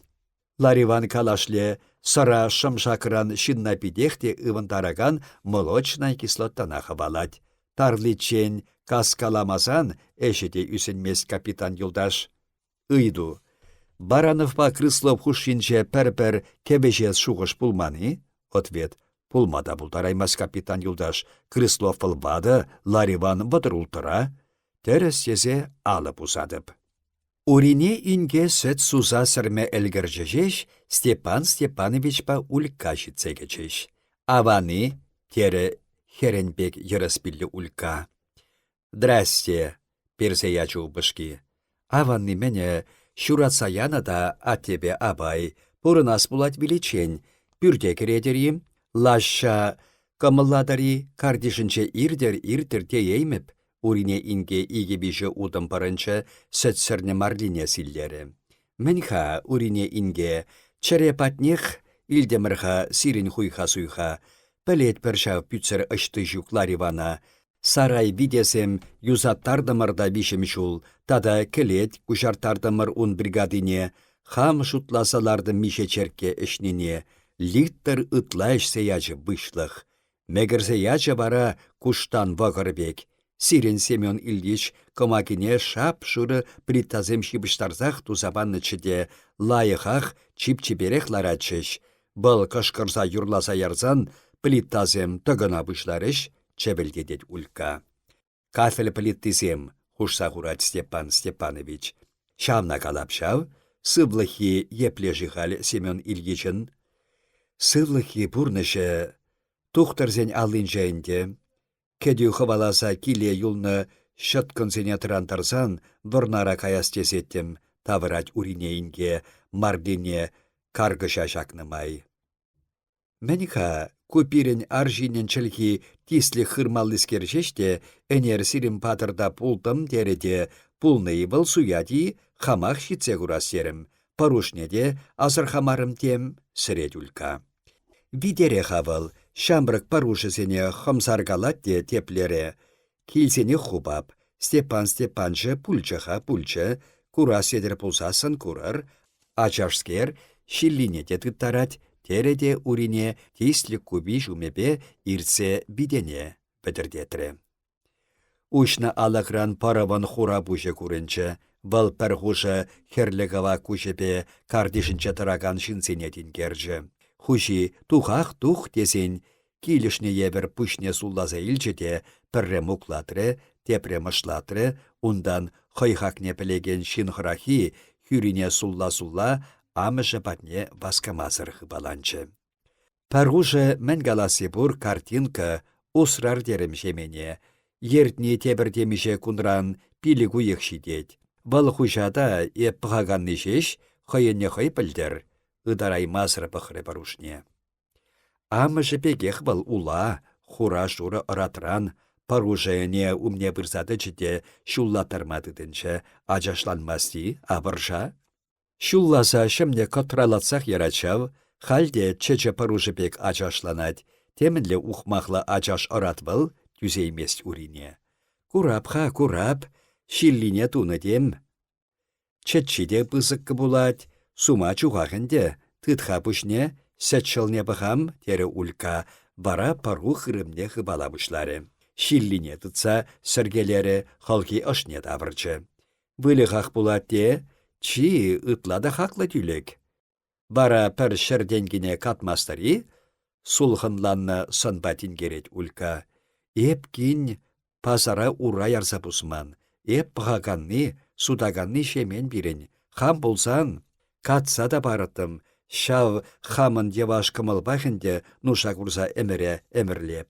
Лариван калашле сара шамшакран шинна пидехте ывантараган молочной кислотана хавалать. Тарличен каскаламасан эшете үсенмес капитан Юлдаш. Ыйду. Барановпа Крыслов хушинче пір-пір кебежес шуғыш пулманы? Ответ. Пулмада бултараймас капитан Юлдаш. Крыслов пылбады, Лариван бұдыр ултыра. Терес езе алып усадып. Урине инге сөт суза сірме әлгіржежеш, Степан Степанович па улька житсегечеш. Аваны, тере Херенбек еріспілі улька. Здрасте, персеячу бышки. Аванны мене Шуратсаяна да а тебе абай, пурынас булать величень, пюрде кередерим, лаша камылладари кардишінче ирдер теейміп, урине инге игебиже удым парынче сөтсірне марлине силлері. Мінха урине инге черепатнех илдемірға сирин хуйха суйха, пілет першав пүтсір ұшты жүк Ларивана, сарай видесем юзаттардымырда бишімшул, тада келет кушартардымыр ун бригадине, хам шутласаларды мише черке эшнине, литтер ытлайш сеячы бышлых. Мегір сеячы бара куштан вағырбек. Сирен Семен Ильич комакине шап-шуры притазем шибыштарзах тузабанны чіде, лайықақ чип-чиперех ларатшыш. Бұл кышкырса юрласа ярзан, плиттазем тұғына бұшларыш, чебелдедет улька. Кафель плиттизем, хушса хурать Степан Степанович. Шамна калапшав, сывлахи еплежихаль Семен Ильичын. Сывлахи пурнышы, тухтарзен алынжайынде, кедю хываласа киле юлны шыткынсене тырантарсан, дорнара каястесеттім, тавырать уринейінге, мардине каргыша шакнымай. Мәніха, купирен аржинен чілхи тислі хырмаллыскер жеште, әнер сирім патырда пултым тереде, пулны был суяди, хамах шитсе курасерім, парушнеде азыр хамарым тем сірет үлка. Видере хавыл, шамбрык парушысене хымсаргалатте теплере, килсене хубап, Степан Степанчы пульчыха пульчы, кураседер пулсасын курар, ачашскер шиллинете тыттарать, тереде урине тислік куби жумепе ирце бидене бідірдетірі. Ушна алақран параван хура бұжы көрінчі, вал пәрхушы херлігава күшепе кардишінчі тұраган шынсенетін керчі. Хуши тухах тух десен, килішне ебір пүшне суллаза илчеде пірре муклатры, тепре мышлатры, ундан хойхакне пілеген шинхырахи хүрине сулла-сулла амышы патне васкамазыр хыбаланчы. Паргушы мәнгаласы бұр картинка усрар дерім жемене, ертіне тебірдемеше кунран пилігу екшидет. Бұл хұжада еп пығаганны жеш, хойыне хой пілдір, ыдарай мазыр бұқыры барушне. Амышы пекех бұл ула, хура журы ыратран, паргушыне умне бірзады жіде шуллатырмадыдынчы ажашланмасти, абыржа. Шулласа шымне котралатсақ ярачав, халде чече парушыпек ажашланать, темінлі ухмақлы ажаш ыратвыл түзеймест урине. Курапха курап, шиллине туны дем. Четчиде пызыққы булать, сума чуғағынде, тытха пүшне, сәтшілне бұхам, тері улька, бара пару хырымне хыбала бұшлары. Шиллине тұтса, сіргелері халки ашне тавырчы. Вылы хақ булат де, чи ытлада хақлы түлік. Бара пір шырденгіне катмастари, сулхынланны сынбатин керет улька. Эп кин пазара ура ярса пусман. Эп пғаганны, судаганны шемен бірін. Хам болсан, катса да барыттым. Шав хамын деваш кымыл бахынде нуша курса әміре әмірлеп.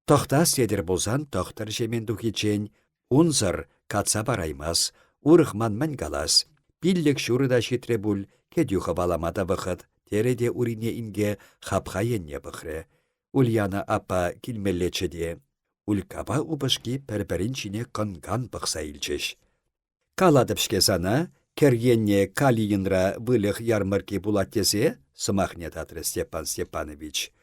Тоқта седір болсан тоқтар шемен духичен. Унзыр катса бараймас, урықман мән галас. Пиллік шурыда шетре бұл, кедюха баламада бұқыт, тереде урине инге хапха енне бұқры. Ульяна апа килмеллечеде. Улькаба убышки пәрбәрінчіне қынган бұқса илчеш. Каладыпшке сана, кергенне калиинра вылық ярмарки булаттесе, сымахне татры Степан Степанович.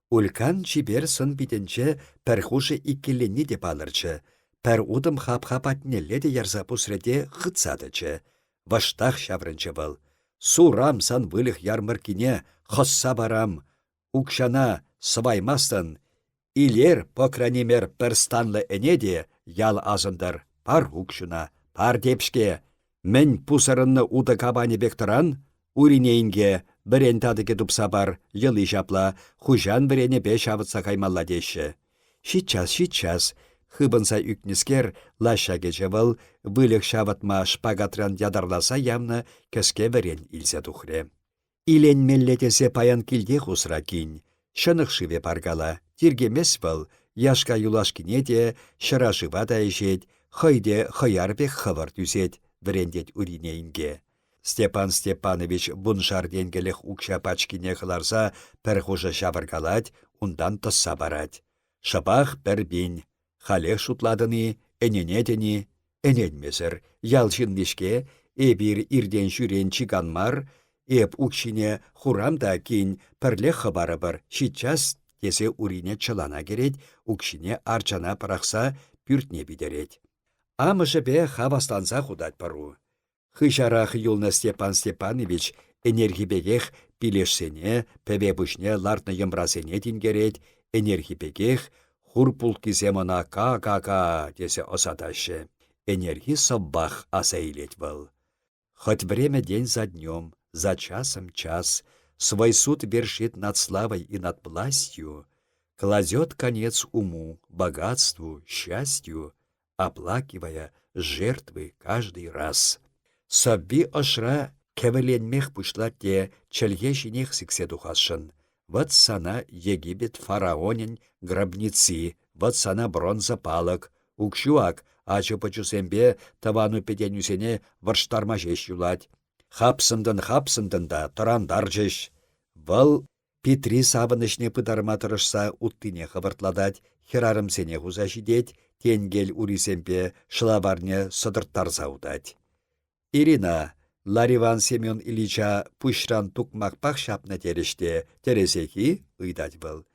Улькан чибер сын бітінче пәрхуші иккеленне деп алырчы. Пәр удым хап-хап атнелле ярза пусреде хытсадычы. Ваштах шаврынчы был. Сурам сан вылық ярмаркине хосса барам. Укшана сываймастын. Илер, покранемер, пір станлы энеде ял азындар. Пар укшына, пар депшке. Мен пусарынны уды кабане бектыран, уринейінге бірен тадыке дұпса бар, йылы жапла, хужан бірене беш авытса каймалла деші. Шитчас, хыбынса үкнескер лаша кечевыл, вылық шавытма шпагатран ядарласа ямны кәске бірен илсе тухре. Илен меллетесе паян килде хусра кин, шынық шыве паргала, тиргемес был, яшка юлашкине де, шыра жыва да ешет, хойде хоярбек хывыр түзет, врендет уринейінге. Степан Степанович буншар денгелех укша пачкине қыларса, пәрхужа шабыргалать, ундан тысса барать. Шабах бәрбин, халех шутладыны, эненетені, эненмесір, ялшыннешке, эбір ирден жүрен чиганмар, эп укшине хурамда кин пірлех хабары бір, шитчас тесе урине чылана керет, укшине арчана парақса пүртне бидерет. Амышы бе хавастанса худать пару. Хышарах юлна Степан Степанович энергибегех пилешсене, пәбе бүшне лартны йымрасене тингерет, энергибегех хурпулкизе мына ка-ка-ка десе осаташы. Энерги соббах аса илет был. Хоть время день за днем, за часом час, свой суд вершит над славой и над властью, кладет конец уму, богатству, счастью, оплакивая жертвы каждый раз. Собби ошра кевеленмех пушла те челье жинех сиксе тухашын. Вот сана Египет фараонин гробницы, вот сана бронза палок, укшуак, ачы пачусембе тавану педенюсене варштарма жеш юлать. Хапсындын да тұрандар жеш. Вăл Петри савынышне пытарма тырышса уттине хывыртладать, херарымсене хуза жидеть, тенгел урисемпе шылаварне сыдырттарса удать. Ирина, Лариван Семен Ильича пушран тукмакпах шапна тереште, тересеки ыйдать был.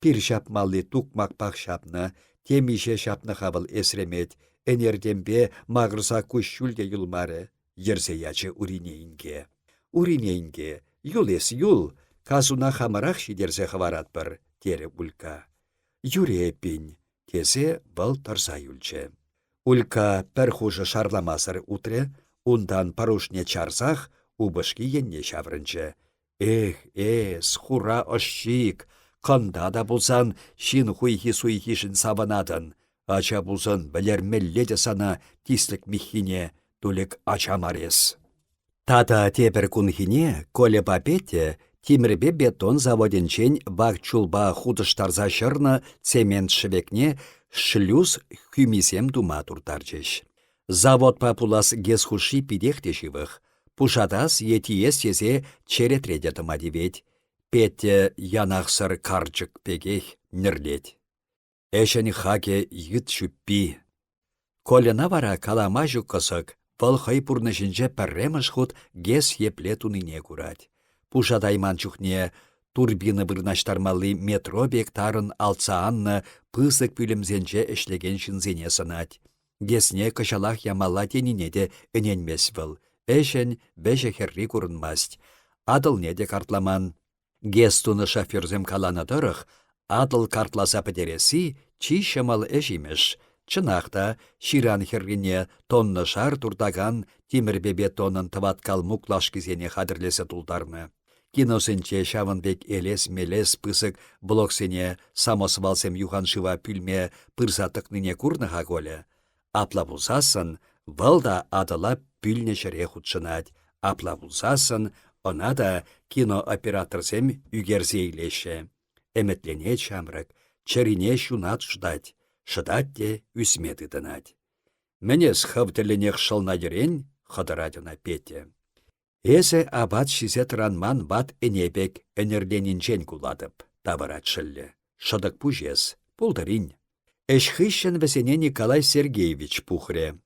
Пир шапмалли тукмакпах шапна, темише шапна хавыл эсремет, энердемпе мағырса күшшүлде юлмары, ерсе ячы уринейінге. Уринейінге, юлес юл, казуна хамарах шидерсе хаварат бір, тере улька. Юре пин, тесе был тарса юлче. Улька пір хужы шарламасыр утре, ундан парушне чарсах, убышки енне шаврынче. Хура ошчик, қанда да бұлсан, шин хуйхи-суйхишін саванадын. Ача бұлсан білермелледе сана тислік михине, тулік ачамарес. Тата тепер кунхине, коле папете, тимірбе бетон заводенчен вак чулба худыштарза шырны цемент швекне шлюз хюмисем дума туртарчеш. Завод папулас гесхуши пидехтешивых, пушатас етиес есе черетредеті мадивет, петте янақсыр карчык пегех нерлет. Эшен хаке йыт шүппи. Колена вара калама жүккысык, вăл хăй пурнышинче пәрремыш худ гес епле тунине курать. Пушатайман чухне турбины вырнаштармалли метро бектарын алцаанны пысык пүлімзенче эшлеген шинзене сынать. Гесне кышалах ямалла тенине де өненмес вăл. Эшен бәші херри курынмасть. Адыл неде картламан. Гес туны шоферзем калана тұрық, адыл картласа пітересі чи шымал эшимеш. Чынақта ширан херрине тонны шар турдаган тимірбе бетонын тываткал муклаш кізене хадырлесе тулдарны. Киносынче шавынбек элес-мелес пысык блоксене самосвалсем юханшыва пүлме пырсатықныне курныға голі. Апла бұлсасын, валда адыла пүлне шыре худшынать. Апла бұлсасын, она да кинооператорсем үгерзейлеші. Эметлене чамрык, чарине шунат ждать. Шыдать те үсметы дынать. Менес хывтыленех шылнадерен хыдырадына пете. Эсе абат шизе транман бат энебек энерленинчен куладып, тавырат шылле. Шыдык пужес, пулдырин. Эшхыщен весене Николай Сергеевич пухре.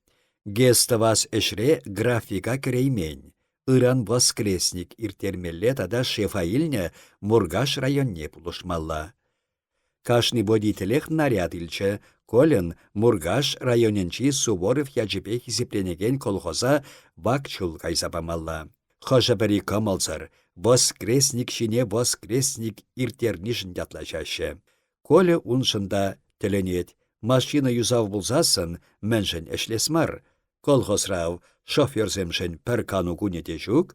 Гестовас эшре графика креймень. Иран воскресник иртермелле тада шефаильне Мургаш районне пулышмалла. Кашни водителех наряд илче, колен Мургаш районенчи Суворов яджипе хизипленеген колхоза вакчул кайсапамалла. Хожабари камалсар, воскресник шине воскресник иртернишін ятлашашы. Коле уншында теленет, машина юзав булзасын, мэншін эшлесмар. Колхозрав, шоферземшін пір кану кунете жүк.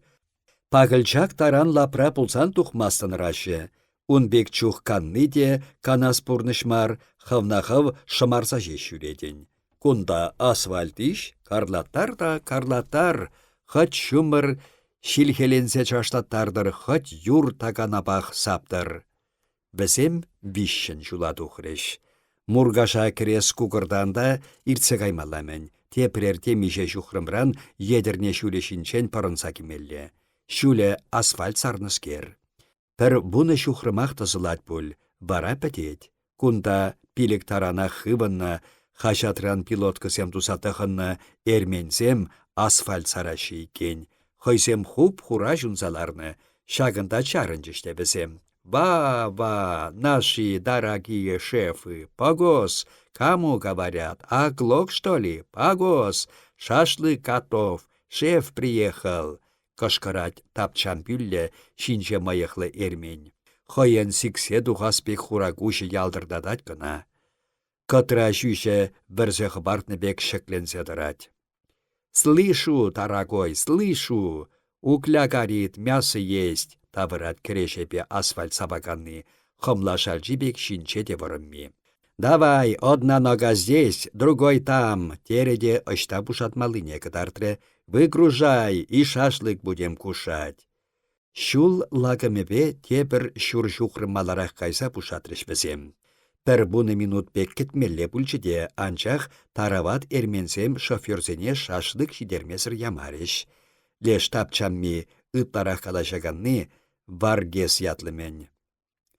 Пагылчак таран лапра пулсан тухмастын рашы. Унбек чух канны де канас пурнышмар, хавнахав шымарса жеш юреден. Кунда асфальт иш, карлаттар да карлаттар, хат шумыр, шилхеленсе чаштаттардыр, хат юр таганапах саптыр. Бізем вишшін жула тухреш. Мургаша крес кукырданда иртсе каймаламен, тепрерте меже жухрымран едерне шулешінчен парынса кемелле. Шуле асфальт сарныскер. Пір бұны шухрымақ тызылат бұл, бара пәтет. Кунда пилік тарана хывынна, хашатран пилоткысем тусатықынна әрменсем асфальт сарашы екен. Хойсем хуп хура жунзаларны, шагында чарынжыште бізем. Ба, наши дорогие шефы, погос, кому говорят, оглох что ли, погос, шашлык готов, шеф приехал. Кашкарать тапчан пюлле шинче маяхлы эрмень. Хойен сиксе духаспек хурагуши ялдырдадать кына. Кытра шүйше бірзе хыбартны бек шекленсе дырать. Слышу, дорогой, слышу. Укля горит, мясо есть. Тавырат крешепе асфальт сабаганны. Хымлашалжи бек шинче де вырымми. Давай, одна нога здесь, другой там, тереде ышта пушатмалыне кытартрре. Выгружай, и шашлык будем кушать. Шул лагымепе тепір шур маларах кайса пушатрышпесем. Пір буны минут пек кетмелле пульчыде, анчах тарават эрменсем шоферзене шашлык шидермесір ямарыш. Леш тапчамми ыттарах калашаганны варгес ятлымен.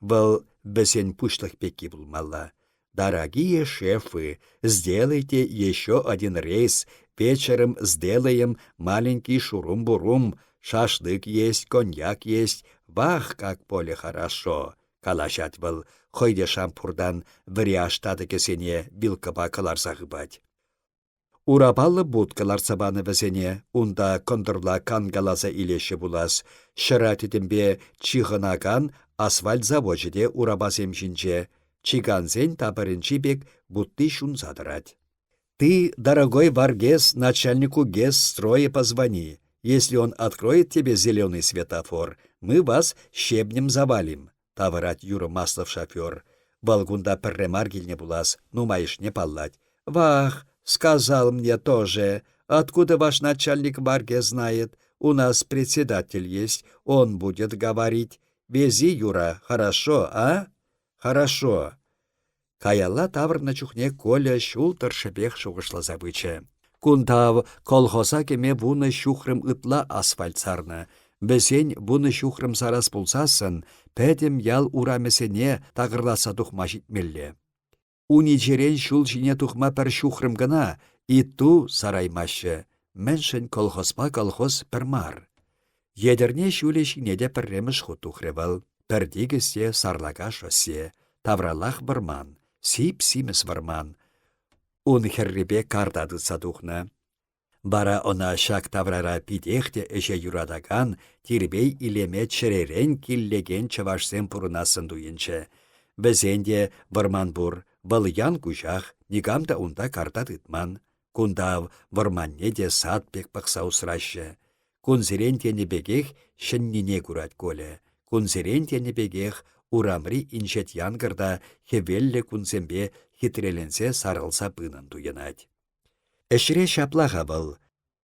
Вăл бесен пушлых пекки булмалла. Дорогие шефы, сделайте еще один рейс. Вечером сделаем маленький шурум-бурум. Шашлык есть, коньяк есть. Вах, как поле хорошо. Калашат был, хойде шампурдан вариаштады кесене билкаба каларса хыбать. Урапаллы будкалар сабаны весене, унда кондырла кангаласа илеші булас. Шыратетімбе чихынаган асфальт заводжеде урабасем жинче. Чигансен табырынчи бек будты шун задырать. Ты, дорогой Варгес, начальнику ГЭС строя позвони. Если он откроет тебе зеленый светофор, мы вас щебнем завалим. Тавырать Юра Маслов шофер. Балгунда перремаргильне булас, нумаиш не паллать. Вах, сказал мне тоже. Откуда ваш начальник Варгес знает? У нас председатель есть, он будет говорить. Вези, Юра, хорошо, а? Хорошо. Каялла таврна чухне Коля шултыр шепех шуғышла забычы. Кунтав колхоза кеме буны шухрым ытла асфальт сарны. Бесен буны шухрым сарас пулсасын, пәдім ял урамесене тағырласа тухма житмелле. Уничерен шул жине тухма пір шухрым гына, и ту сараймашы. Мэншін колхозпа колхоз пірмар. Едерне шуле шинеде пірреміш хутухревал. Пірдегісте сарлага шосе. Тавралах бірман. Сип-симес варман. Ун херребе кардады садухна. Бара она шак таврара питехте эше юрадаган, тирбей илеме черерен киллеген чавашсен пурунасын дуйынче. Бізенде варман бур, валыян кушах, никамда унда кардадытман. Кундав варманне де сад пек пақса усрашы. Кунзерен тенебегех шыннине курать коле. Кунзерен тенебегех урамри инчет янгырда хевелле кунзембе хитреленсе сарылса пынын туйынать. Эшре шаплаға был.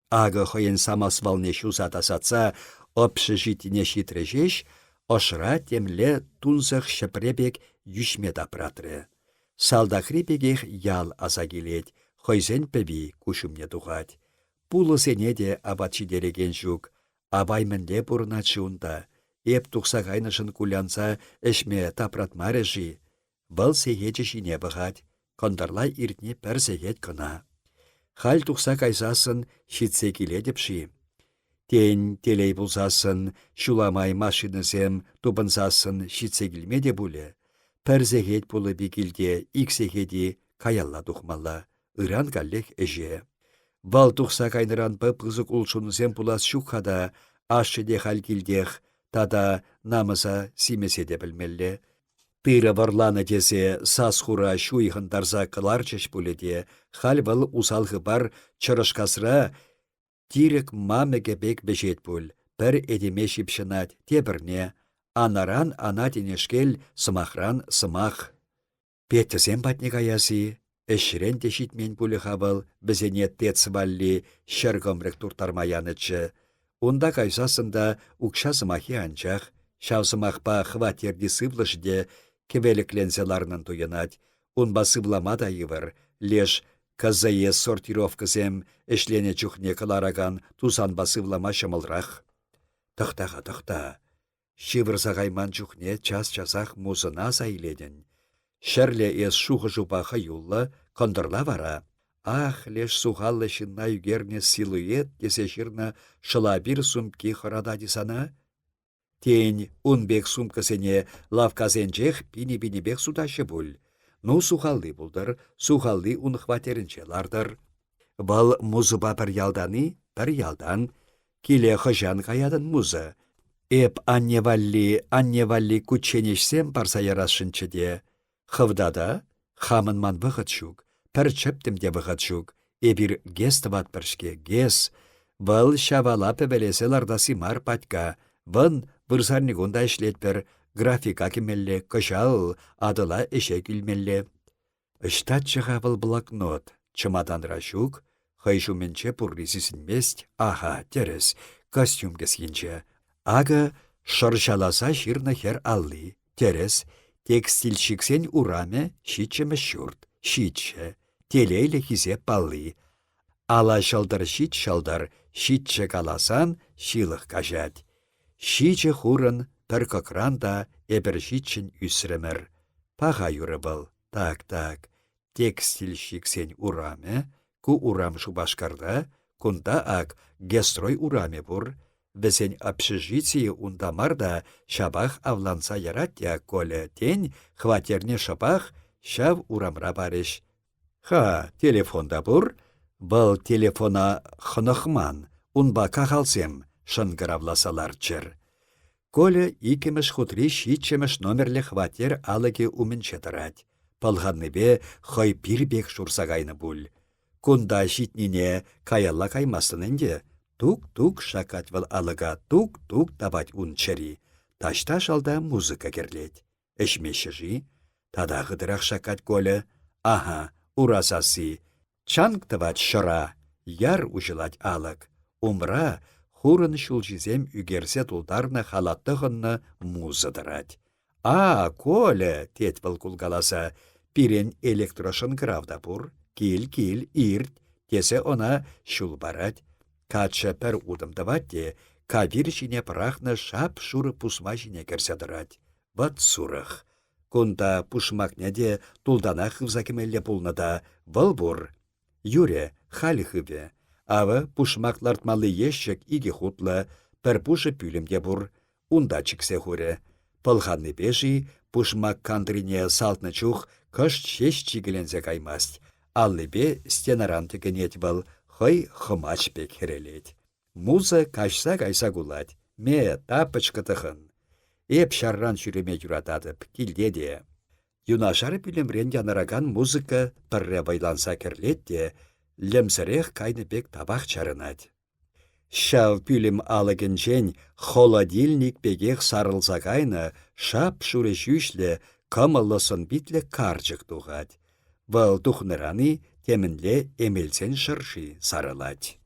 Ағы хойын самас валне шуза тасатса, общежитине шитрежеш, ошра темле тунзах шапребек юшме тапратры. Салдахрипегех ял аза келет, хойзен певи кушумне тухать. Пулы сенеде абатчи дереген жук, абаймынле бұрначы унда. Эп тухса кайнышын кулянса эшме тапратмарежи. Бұл сегечі шине бұғад, кондарлай иртне пір сегет кына. Хал тухса кайсасын шитсе келедіпші. Тен телей бұлсасын, шуламай машинысем тубынсасын шитсе келмеде бұлі. Пір сегет бұлы бекілде, иксегеде каялла тухмалла, ыран галлех эже. Вал тухса кайныран пып-қызық ұлшынысем бұлас шуқада, ашшыде хал келдех, тада намыса симеседе білмелі. Тыра варланы десе сас хура шуйхын тарза кыларчыш пуледе, хальвал усалғы бар чырышқасыра тирек мамеге бек бешет пул, бір эдеме шипшынат тебірне, анаран ана тенешкел сымахран сымах. Петтізен батне каясы, эшрен тешитмен пулі хабыл, бізене тецвалли шыргымрек туртармаянычы. Унда кайсасында укша сымахи анчах, шау сымахпа хватерди сывлышде, кевелеклензеларнын туйынать, унба сывламада йывыр, леш казае сортировкызем эшлене чухне кылараган тузанба сывлама шымылрах. Тахтаға. Шивырса кайман чухне час-часах музына сайледен. Шәрле эс шухы жупа хаюлла, кондырла вара. Ах, леш сухаллы шынна югерне силуэт десе шырна шылабир сумки хырадады сана. Тень унбек сумкасене лавказенчех пини-пинибек судашы бұл. Ну сухалды бұлдыр, сухалды ун хватерінче лардыр. Бұл музыба бір ялдан, келе хыжан каядын музы. Эп анневалли кученешсем барса ярашынчыде. Хывдада хамын ман вғытшук, пір чөптімде вғытшук, эбір гест ватпіршке гес. Бұл шавала пебелесе лардасы мар патка, вын вырсарнигунда ішлетпір, графика кемелле, кышал, адыла эше күлмелле. Ыштатчыға был блокнот, чемоданра щук, хайшуменче пуррисисінмест, аха, терес, костюм кесгенче. Ага шыршаласа ширна хер алли, терес, текстильщиксен ураме щитчеме щурт, щитче, телейле хизе палли. Ала шалдар щит шалдар, щитче каласан шилых кажать. Щиче хурын тыркыкран эбір щитчен үсремір. Паға юры был, так, текстильщиксен ураме, ку урам шубашкарда, кунда ак гестрой ураме бур, весен общежитие ундамарда шабах авланса яратя коле тень, хватерне шабах, шав урамра бареш. Ха, телефонда бур, был телефона хынықман, унба кахалсем, шынгыравласалар чыр. Коля икемеш хутри щитчемеш номерле хватер алыге уменче тырать. Палғанныбе хой пирбек шурсагайны буль. Кунда щитнине каялла каймастынынде, тук-тук шакать вал алыга, тук-тук табать унчери. Ташта шалда музыка керлет. Эшмешежи, тада ғыдырақ шакать Коля. Ага, урасасы. Чанг табать шыра, яр ужылать алык. Умра, хурын шулжизем үгерсе тулдарны халаттығынны музыдырать. Коля, тет был кулгаласа, пирен электрошын гравда бур, кил, ирт, тесе она шул барать. Кача пір удымдывать те, кавир жіне прахны шап шуры пусма жіне керседырать. Вот сурых. Кунда пушмакне де тулдана хывзакемелле пулнада, выл бур. Юре, халі хыве. Авы пушмаклартмалы ешчек иге хутлы, пір пушы пүлімде бур, унда чіксе хуре. Пылғанны пеші, пушмак кандрине салтны чух, кышт шеш чигілензе каймаст. Аллыбе стенаран тікенет был, хой хымач бек херелет. Муза кашса кайса гулать, ме тапочка тыхын. Эп шарран жүреме юратадып, килдеде. Юнашары пілімрен янараган музыка пірре байланса керлетте, лемсірех кайны бек табақ чарынать. Шав пүлім алыгынчен холодильник бегех сарылса кайны шап шуре жүшлі кымылысын битле карчык туғать. Вăл тухныраны темінле эмелсен шырши сарылать.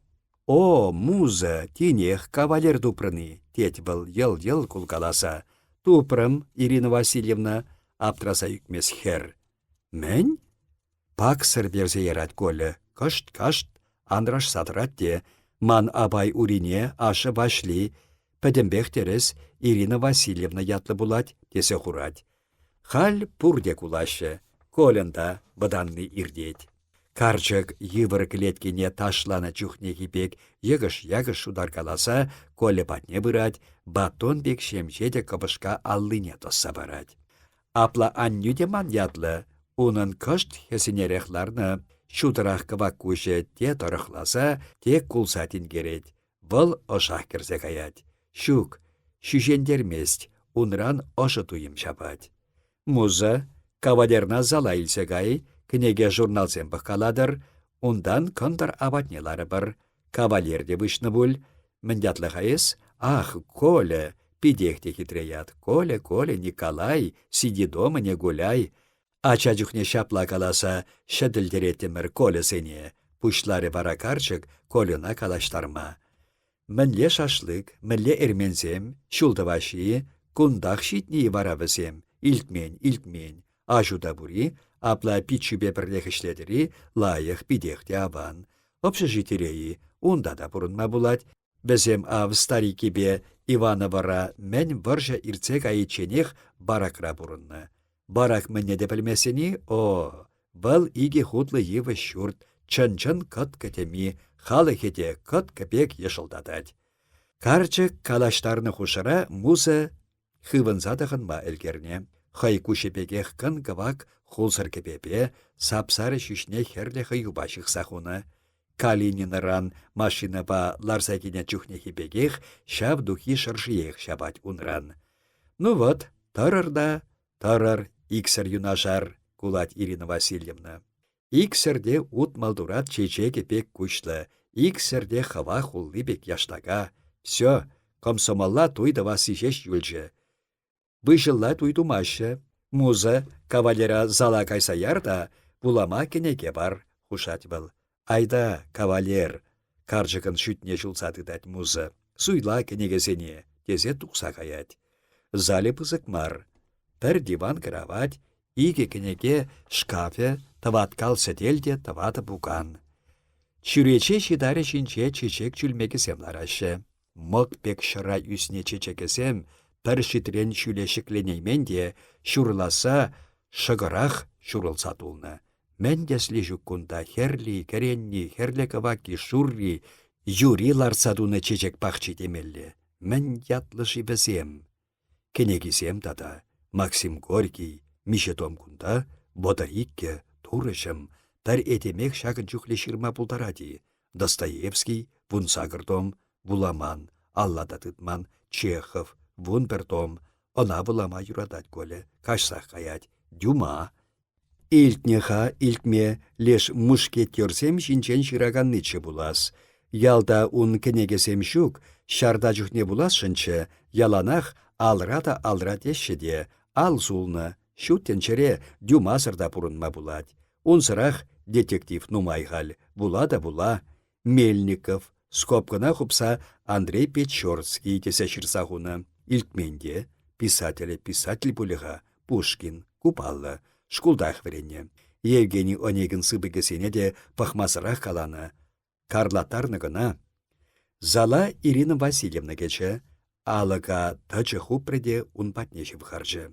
О, муза, тинех кавалер тупрыны, тет был ел-ел кулкаласа. Тупрым, Ирина Васильевна, аптраса юкмес хер. Мэнь? Пак сырдерзе ярать Коля. Кышт-кышт, андраш сатрат те. Ман абай урине ашы башли. Пәдімбек терес Ирина Васильевна ятлы булать, тесе хурать. Халь пурде кулашы. Колында быданны ирдет. Карчык йывыр клеткене ташлана чухнеги бек егыш-ягыш шударкаласа, Коля патне бырать, батон бек шемчеде кыбышка аллыне тосса барать. Апла аннюде ман ятлы, унын кышт хесенерехларны шутырах кывак куше те торыхласа, те кулсатин керет. Вăл ышах керсе каять. Шук, шүжендермест, унран ошы туйым шапать. Муза, кавалерна зала илсе гай, кнеге журналсен бақаладыр, ундан контр абатнелары бір. Кавалерде вышны бұл. Міндятлы қайыз, ах, Коля, пидехте хитреят. Коля, Николай, сиди дома, не гуляй. Ача жүхне шапла каласа, шыдылдеретімір Коля сене. Пушлары бара карчык, Коляна калаштарма. Мінле шашлык, мінле эрмензем, шулдываши, кундах шитней варавызем. Илтмен. Ажуда бури, апла пичүбе бірлек ішледері, лайық пидехте аван. Общежитиреи, унда да бұрынма булать. Бізем ав старикебе Ивановара мен варжа ирцек айченех баракра бұрынны. Барак менне де білмесені, бұл иге хутлы евы шүрт, чын-чын кыт кітеми, халы хеде кыт кіпек ешылдадад. Карчык калаштарны хушыра муза хывынзадығынма әлгерне. Хай кушепегех кын кывак хулсыр кепепе, сапсары шүшне херлехы юбашық сахуны. Калининыран машина ба ларсакине чухнехи бегех шав духи шыршиех шабать унран. Ну вот, тарырда, тарыр, иксір юнашар, кулать Ирина Васильевна. Иксірде ут малдурат чечеге бек кучлы, иксірде хава хулли бек яштага. Все, комсомалла туйда васишеш юльчы. Выжылла туйдумашы. Муза, кавалера зала кайса ярда, Булама кенеке бар, хушать был. Айда, кавалер, каржыкын шүтне жылсатыдать музы. Суйла кенегесене, тезе тұқса каять. Залі пызык мар. Пір диван кровать, иге кенеге шкафе, таваткал сетелде таваты буган. Чүрече шидаре шинче чечек чүлмекесем ларашы. Мық пек шыра үсіне чечекесем, пір шитрен шүлешікленеймен де шурласа шығырақ шурылса тулны. Мен деслі жүккунда херли, керенни, херле каваки, шурри, юри ларсадуны чечек пахчи демелле. Мен ятлы шибесем. Кенегисем тада, Максим Горький, Мише Томкунда, Бодарикке, Турышым, пір этемек шагын жүхле шырма пултаради. Достоевский, вун сагырдом, Буламан, Аллада тытман, Чехов, вун пертом, она булама юрадать коле, кашсах каять, Дюма. Илтнеха, илтме, леш мушкетерсем шинчен шыраганнычы булас. Ялда ун кенегесем шук, шарда жүхне булас шынчы, яланах алрата алра тешшеде, ал зулны, шуттенчере Дюма сырда пурынма булать. Унсырах детектив нумайғал, була да була. Мельников, скопкына хупса Андрей Печорский тесе шырсағуны. Илтменде писатель булыға, Пушкин, Купаллы, шкулдах верене. Евгений Онегин сыбыгесене де пахмасырақ каланы. Карлатарнығына. Зала Ирина Васильевна кече, алыға тачы хупреде ун патнеші вхаржы.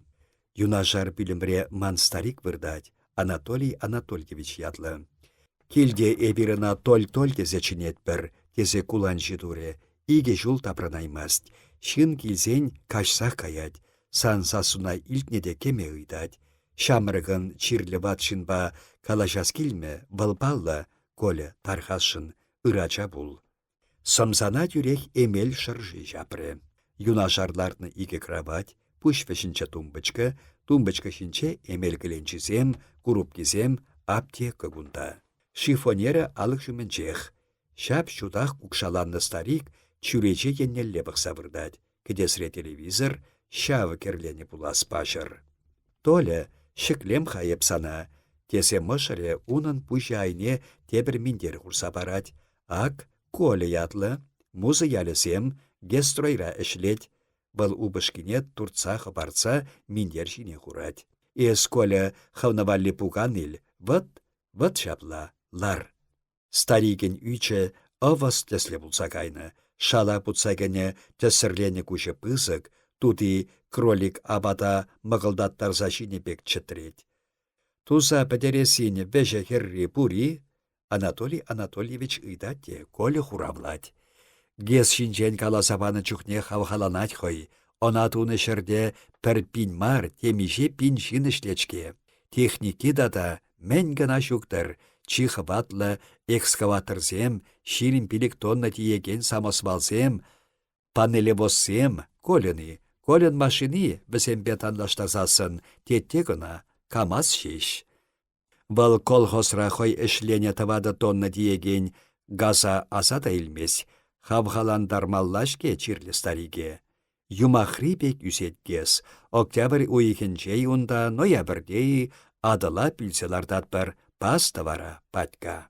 Юнашар білімре ман старик вырдать, Анатолий Анатольевич ятлы. Килде эбирына толь-толь тезе чинет бір, тезе кулан жидуре, иге жул тапранаймаст. Шын килзен кашсақ каять, сан сасуна илтнеде кеме ыйдать. Шамрығын чирлі батшынба калашас килме, балпалла, коле тархашын, ырача бул. Самсана тюрех эмел шыржы жапры. Юнашарларны иге кровать, пушвешінче тумбычка шинче эмел кіленчізем, курупкізем, аптека гунда. Шифонері алық жүменчех. Шап шудах кукшаланны старик чүрече еннелле бұқса вырдать. Кедесре телевизор, шавы керлене булас пашыр. Толе, шіклем хайып сана. Тесе мышыре унын пүші айне тебір миндер құрса барать. Ак, коле ятлы, музы ялесем, гестройра эшлет. Бұл убышкине турца хабарца миндер жіне құрать. Эс коле хавнавалли пуганил, вот шапла, лар. Стариген үйче авас тесле булса кайны. Шала путсагене тесірлене күші пызык, туди кролик абада мағылдаттар зашине бек чытрет. Туза пәдересіне веже херри пури, Анатолий Анатольевич ыйдатте коле хуравлать. Гес шинчен каласабаны чухне хавхаланать хой, она туны шерде пір пин мар темиже пин шинышлечке. Техники дада мен гана шуктыр, чих батлы экскаваторзем, ширин пилик тонна тиеген самосвалзем, панеле боссем, колен машини бізем бетанлаштазасын, тетте гына КамАЗ шеш. Бұл колхозра хой эшлене тавада тонна тиеген газа азада илмес, хавхаландармаллашке чирлі стариге. Юмахри бек үсеткес, октябрь уйхенчей унда ноябрдей адыла пүлселардат бір пас тавара патка.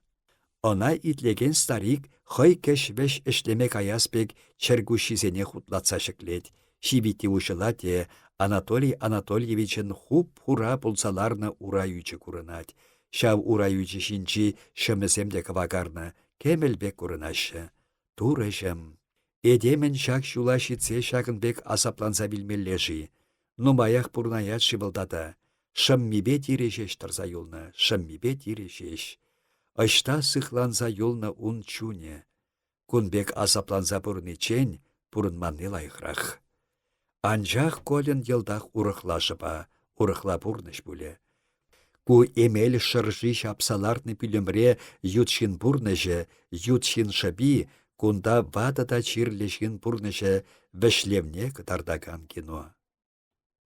Она итлеген старик хой кеш-веш эшлемек аяспек чергушизене хутлатса шеклет. Шибити ушылате Анатолий Анатольевичен хуп-хура пулсаларны урайучы курынать. Шав урайучы шинчи шымыземде кавагарны кемелбек курынашы. Турышым. Эдемен шак шулашице шагынбек асапланса билмеллежи. Нумаях пурнаят шывылдата. Шыммибе тирешеш тұрза юлны, шыммибе тирешеш. Ашта сыхланса юлны ун чуне. Кунбек асапланса пурничен, пурынманны лайхрах. Анжақ колен йылдах урықлашыпа, урықла пурныш бұле. Ку эмел шыржи шапсаларны пілімре ютшин пурныжы, ютшин шаби, кунда вадада чирлешін пурныжы вішлемне кытардаган кино.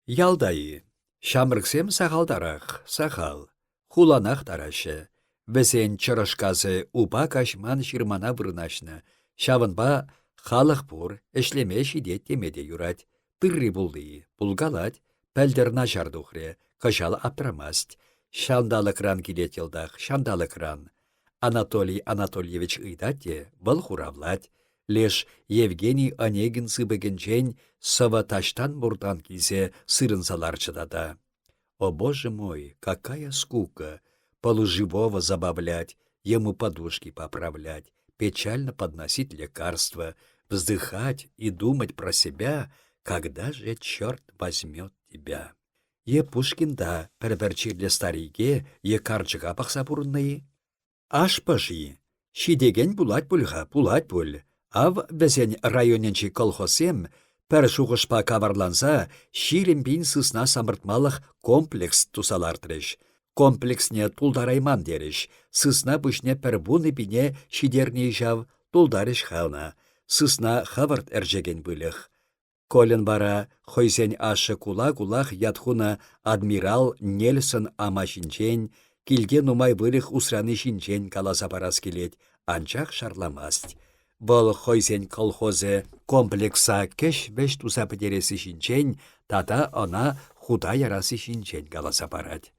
Ялдайы. Шамрыксем сахалдарах, сахал. Хуланах тарашы. Візен чырышказы упа кашман ширмана вырнашны. Шавынба халық пур, эшлеме шидет темеде юрать. Тырри булды, булгалать, пәлдерна жардухре, кышал апрамаст. Шандалыкран килет йылдах, шандалыкран. Анатолий Анатольевич ыйдатте, был хуравлать. Леш Евгений Онегин сыбыгенчен сава таштан бурдан кизе сырын саларчыдада. О боже мой, какая скука! Полуживого забавлять, ему подушки поправлять, печально подносить лекарства, вздыхать и думать про себя, когда же черт возьмет тебя. Е Пушкинда пәрбәрчерлі стариге е карчыға бақса бұрыннайы. Аш паши, шидеген булать пульға, булать пуль. Ав вәзен районенчі колхозем пәр шуғышпа каварланса, ширен сысна самыртмалық комплекс тусалартырыш. Комплексне тулдарайман деріш. Сысна бүшне пәр буны бине шидерне жав тулдарыш хауна. Сысна хаварт әржеген бұлық. Колен бара хойсен ашы кулах ятхуна адмирал Нельсон ама шинчен, килге нумай вырых усраны шинчен каласа парас келет, анчақ шарламаст. Бұл хойсен колхозе комплекса кеш веш туса пітересі шинчен, тата она худа ярасы шинчен каласа парад.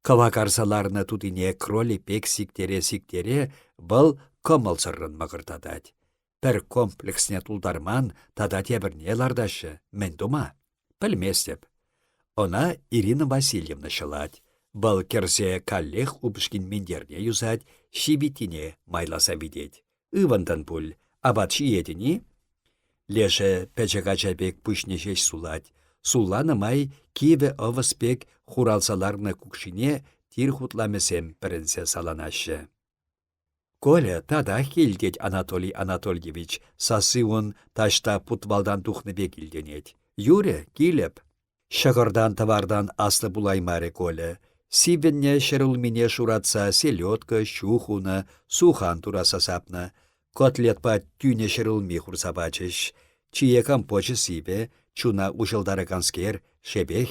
Кавакарсаларны тутине кроли пек сиктере, бұл комылсырын мағыртадад. Пір комплексне тулдарман тада тебірне лардашы, мен дума. Пілместеп. Она Ирина Васильевна шылать. Бұл керсе коллег упшкин мендерне юзать, шибитине майласа видеть. Ивантан пуль, абат шиетini? Леше пәчәгачабек пүшнешеш сулать. Суланы май киве овыспек хуралсаларны кукшине тир хутламесем пірінсе саланашы. Коля тада келдет Анатолий Анатольевич, сасы он ташта путвалдан тухныбе келденет. Юре, келеп. Шығырдан тавардан аслы булаймаре Коля. Сибенне шырылмине шуратса селедка, щухуна, сухан тураса сапна. Котлетпа тюне шырылми хурсабачыш. Чие кампочы сибе, чуна ушылдары канскер, шебех.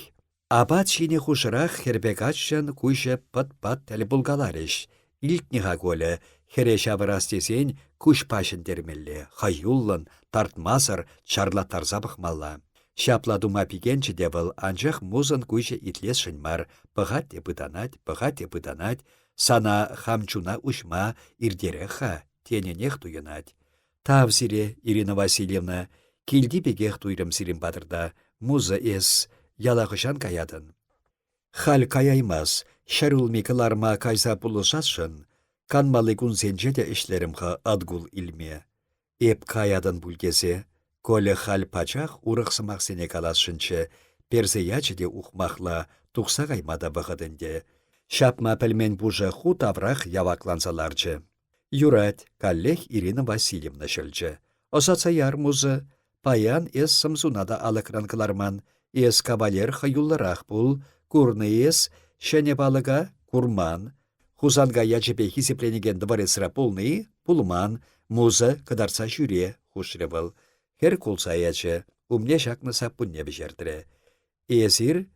Абат шине хушырах хербекачшан куйше пат-пат тәлі булгаларыш. Илтнеға Коля, хере шабырас десен, күш пашын термелле, хайуллын, тартмасыр, чарлаттар забықмалла. Шапла дума пигенчі девіл, анжақ музын күші итлес шынмар, бұғат те бұданат, сана хамчуна ушма, ирдереха, тененех туйынат. Тав сире, Ирина Васильевна, келді бегех туйрым сирим батырда, музы эс, ялағышан каядын. Хал каяймас, шарулмикаларма кайса пулышасшын, канмалы күнсенже де ішлерімға адгул илме. Эп каядан бүлгезе, колі хал пачақ урықсымақ сене каласшынчы, перзе ячы де ухмахла тұқса қаймада бұғыдынде. Шапма пілмен бұжы ху таврақ яваклансаларчы. Юрат, коллег Ирина Васильевна шылчы. Осаца яр музы, паян эс самсунада алықранкаларман, эс кавалер хаюлларақ бұл, курны эс, шәне балыға курман, хузанга ячепе хисепленеген дворецра полный, пулман, музы кадарса жүре хушревыл. Хер кулса ячы, умне шакны саппунне бежердіре. Эзір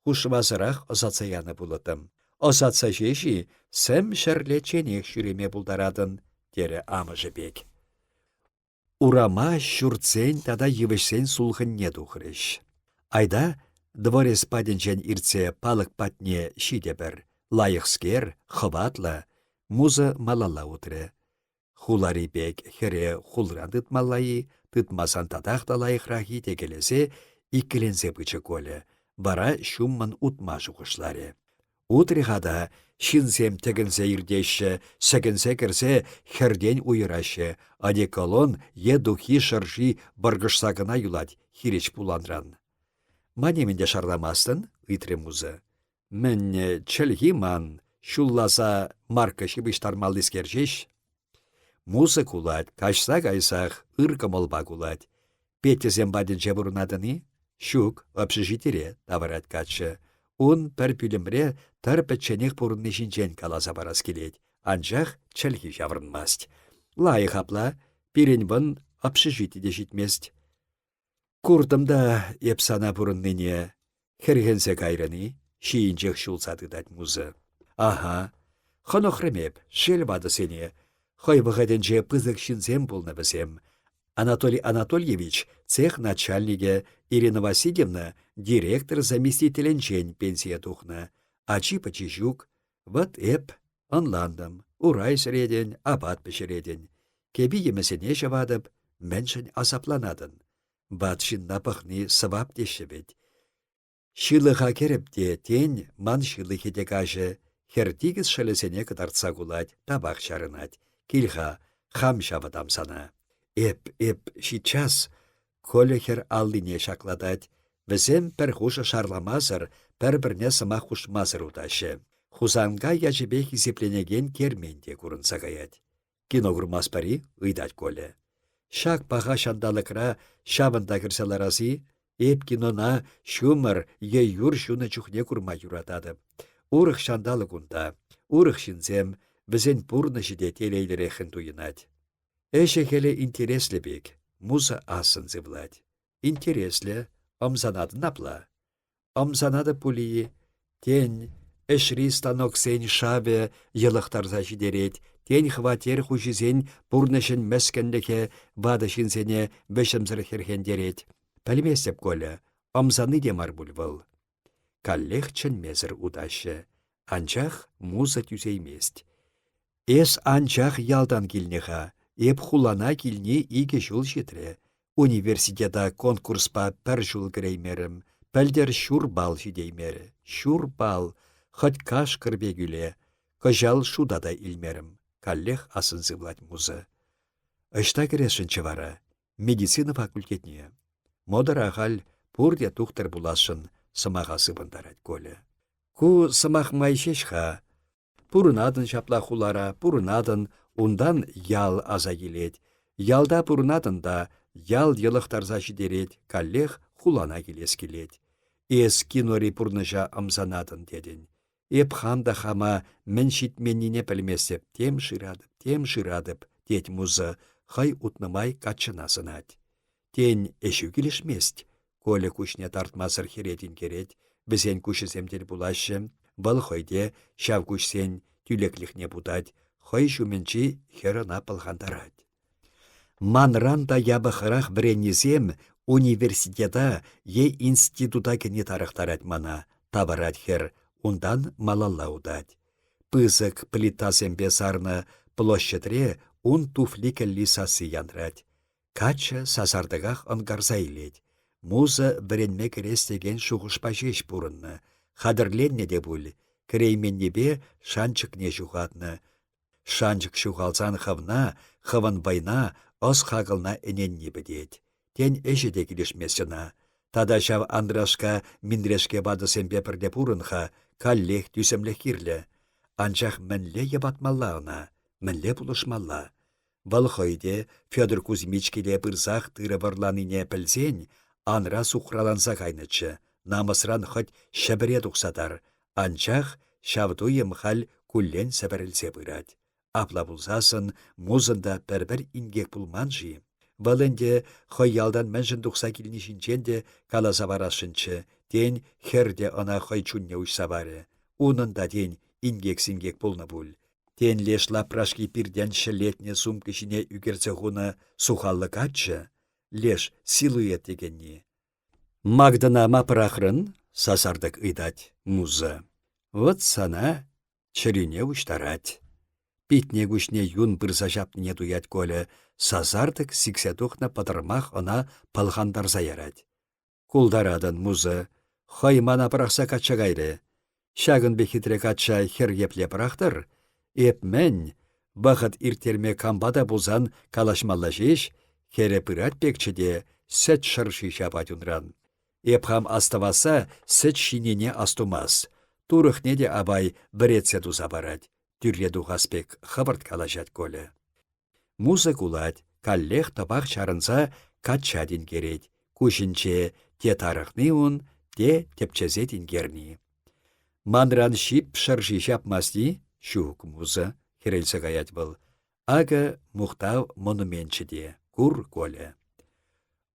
хушмазырақ осацаяны булытым. Осатса жеші, сәм шәрле ченек жүреме булдарадын, тере амыжы бек. Урама шүртсен тада евішсен сулхынне духрыш. Айда дворец паденчен ирце палық патне шидебір, лайықскер, хыватла, музы малала утыры. Хулари бек хере хулран тытмалайы, тытмасан тадақта лайықрахи текелесе, иккіленсе бычы колі, бара шумман утма жуғышлары. Утрихада шинсем тегінсе ирдеші, сәгінсе кірсе херден уйырашы, адеколон е духи шыржи баргышсағына юлад, хиреш пуланран. Манеменде шарламастын, үйтре музы. Мен чілгі ман, шулласа марка шибыштармал искержеш. Музы кулад, кашса кайсақ, ыркымылба кулад. Петтезем баден жебұрынадыны, шук, общежитире, таварат качы. Он пәр пүлімре тар пәтченек бұрынны жинжен каласа барас келет. Анжақ чілгі жавырынмаст. Лайық апла, пирен бұн общежитиде житмест. Курдымда епсана бұрынныне, хергенсе кайраны, шиінжек шулсадыдат музы. Аха, хонохрымеп, шел бады сене, хой бұғаденже пызық шинзем болны бізем. Анатолий Анатольевич, цех начальниге, Ирина Васильевна, директор заместителенчен пенсия тухна. Ачи-пачи жук, вот эп, онландым, урай среден, абат пешереден. Кеби емесене жавадып, міншін асапланадын. Батшын напықны сывап дешебет. Шилыға керепте тен ман шилыхе де кажы, хертигіз шылысене кыдартса кулать, табақ чарынать. Килха, хам шавадам сана. Эп, сейчас, коле хер аллине шакладать. Візем пір хуша шарламазыр, пір-бірне сымақ хушмазыр уташы. Хузанга яжебе хизепленеген керменде курынса гаять. Кино курмаспари ыйдать коле. Шак паға шандалықра шабында кірселарази, эп кинона шумыр е юр шуны чухне курма юратады. Урых шандалы кунда, урых шинзем, бізен пурны жиде телейлерехін туйынать. Эше хеле интереслі бек, муза асын зывлать. Интереслі, омзанады напла. Омзанады пулии, тень, эшри станок сен шабе йылықтарза жидерет, тень хватер хужизен пурнышын мәскенліке вадышынсене бешімзір херхендерет. Пәлместеп коля, омзаны демар бульвыл. Каллех чынмезір удашы, анчах муза түзеймест. Эс анчах ялдан килнеха, еп хулана килне иге жул житре. Университета конкурспа пір жул кіреймерім, пәлдер шур бал жидеймері. Шур бал, хоть каш кірбе гүле, кыжал шудада илмерім. Каллех асын зывлать муза. Ышта керешінші вара, медицина факультетіне. Модар ағал пурде тухтар булашын сымаға сыбындарать колі. Ку сымақ майшешха, пурынадын шапла хулара, пурынадын ундан ял аза келет. Ялда пурынадын да ял йылықтарза жидерет, каллех хулана келес келет. Эс кинори пурныжа амзанадын дедін. Эп ханда хама мен шитменіне пілмесеп, тем ширадып, дед музы, хай утнымай качынасынать. Тен эшу келешмест, колі күшне тартмасыр херетін керет, бізен күшіземдер булашы, бұл хойде шав күшсен түлекліхне будать, хой жүменчі херына пылғандарад. Манранда ябықырақ біренізем университета е института кене тарықтарад мана, табарад хер, ундан малалла удать. Пызык плитасембе сарны площадре ун туфли келли сасы янрад. Кача сасардығақ онгарза илет. Муза біренме керестеген шуғышпа жеш бұрынны. Хадырленне де бұл. Крейменнебе шанчыкне жуғадны. Шанчык шуғалзан хывна, хывын байна, ос хағылна эненне бідет. Тен эші де келешмесіна. Тада шав Андрашка миндрешке бадысембе пірде бұрынға, каллех түсімлі кирлі. Анчах мінле ебатмаллауна, мінле бұлышмалла. Валхойде Федор Кузьмичкеле бұрзақ тыры варланыне пілзен, анра сухраланса кайнычы, намысран хоть шәбіре тұқсадар, анчах шавдуем хал күллен сәбірілсе бұрад. Апла бұлзасын музында бір ингек бұлман жи. Валенде хой ялдан мәншін тұқса келінішінченде каласа барашынчы, ден херде она хой чунне ұшса бары. Унында ден ингек-сингек бұлны бұл. Тен леш лапрашки пирден шелетне сумкішіне үгерце ғуны сухаллы катчы, леш силует дегенне. Магдана мапырақрын сасардық ыдать музы. Вот сана чырине ұштарать. Питне күшне юн бұрза жапныне дуят колі, сазардық сиксетухна падырмақ она палғандарза ярать. Кулдарадын музы, хаймана пырақса катча гайры. Шагын бехитре катча хер епле пырақтыр, эп мен, бағыт иртерме камбада бұзан калашмалла жеш, хере пырат пекчеде сәт шырши шапат унран. Эп хам астываса сәт шинене астумас. Турықне де абай біретсе дуза барад. Түрре дуғаспек хабырт калажат колі. Музы кулать, каллех табақ чарынса катчадин керет. Кушінче те тарықны он, те тепчезетин керни. Манран шип шырши шапмасти, шук музы, херелсе гаят был. Ага мұқтау монументчеде, кур колі.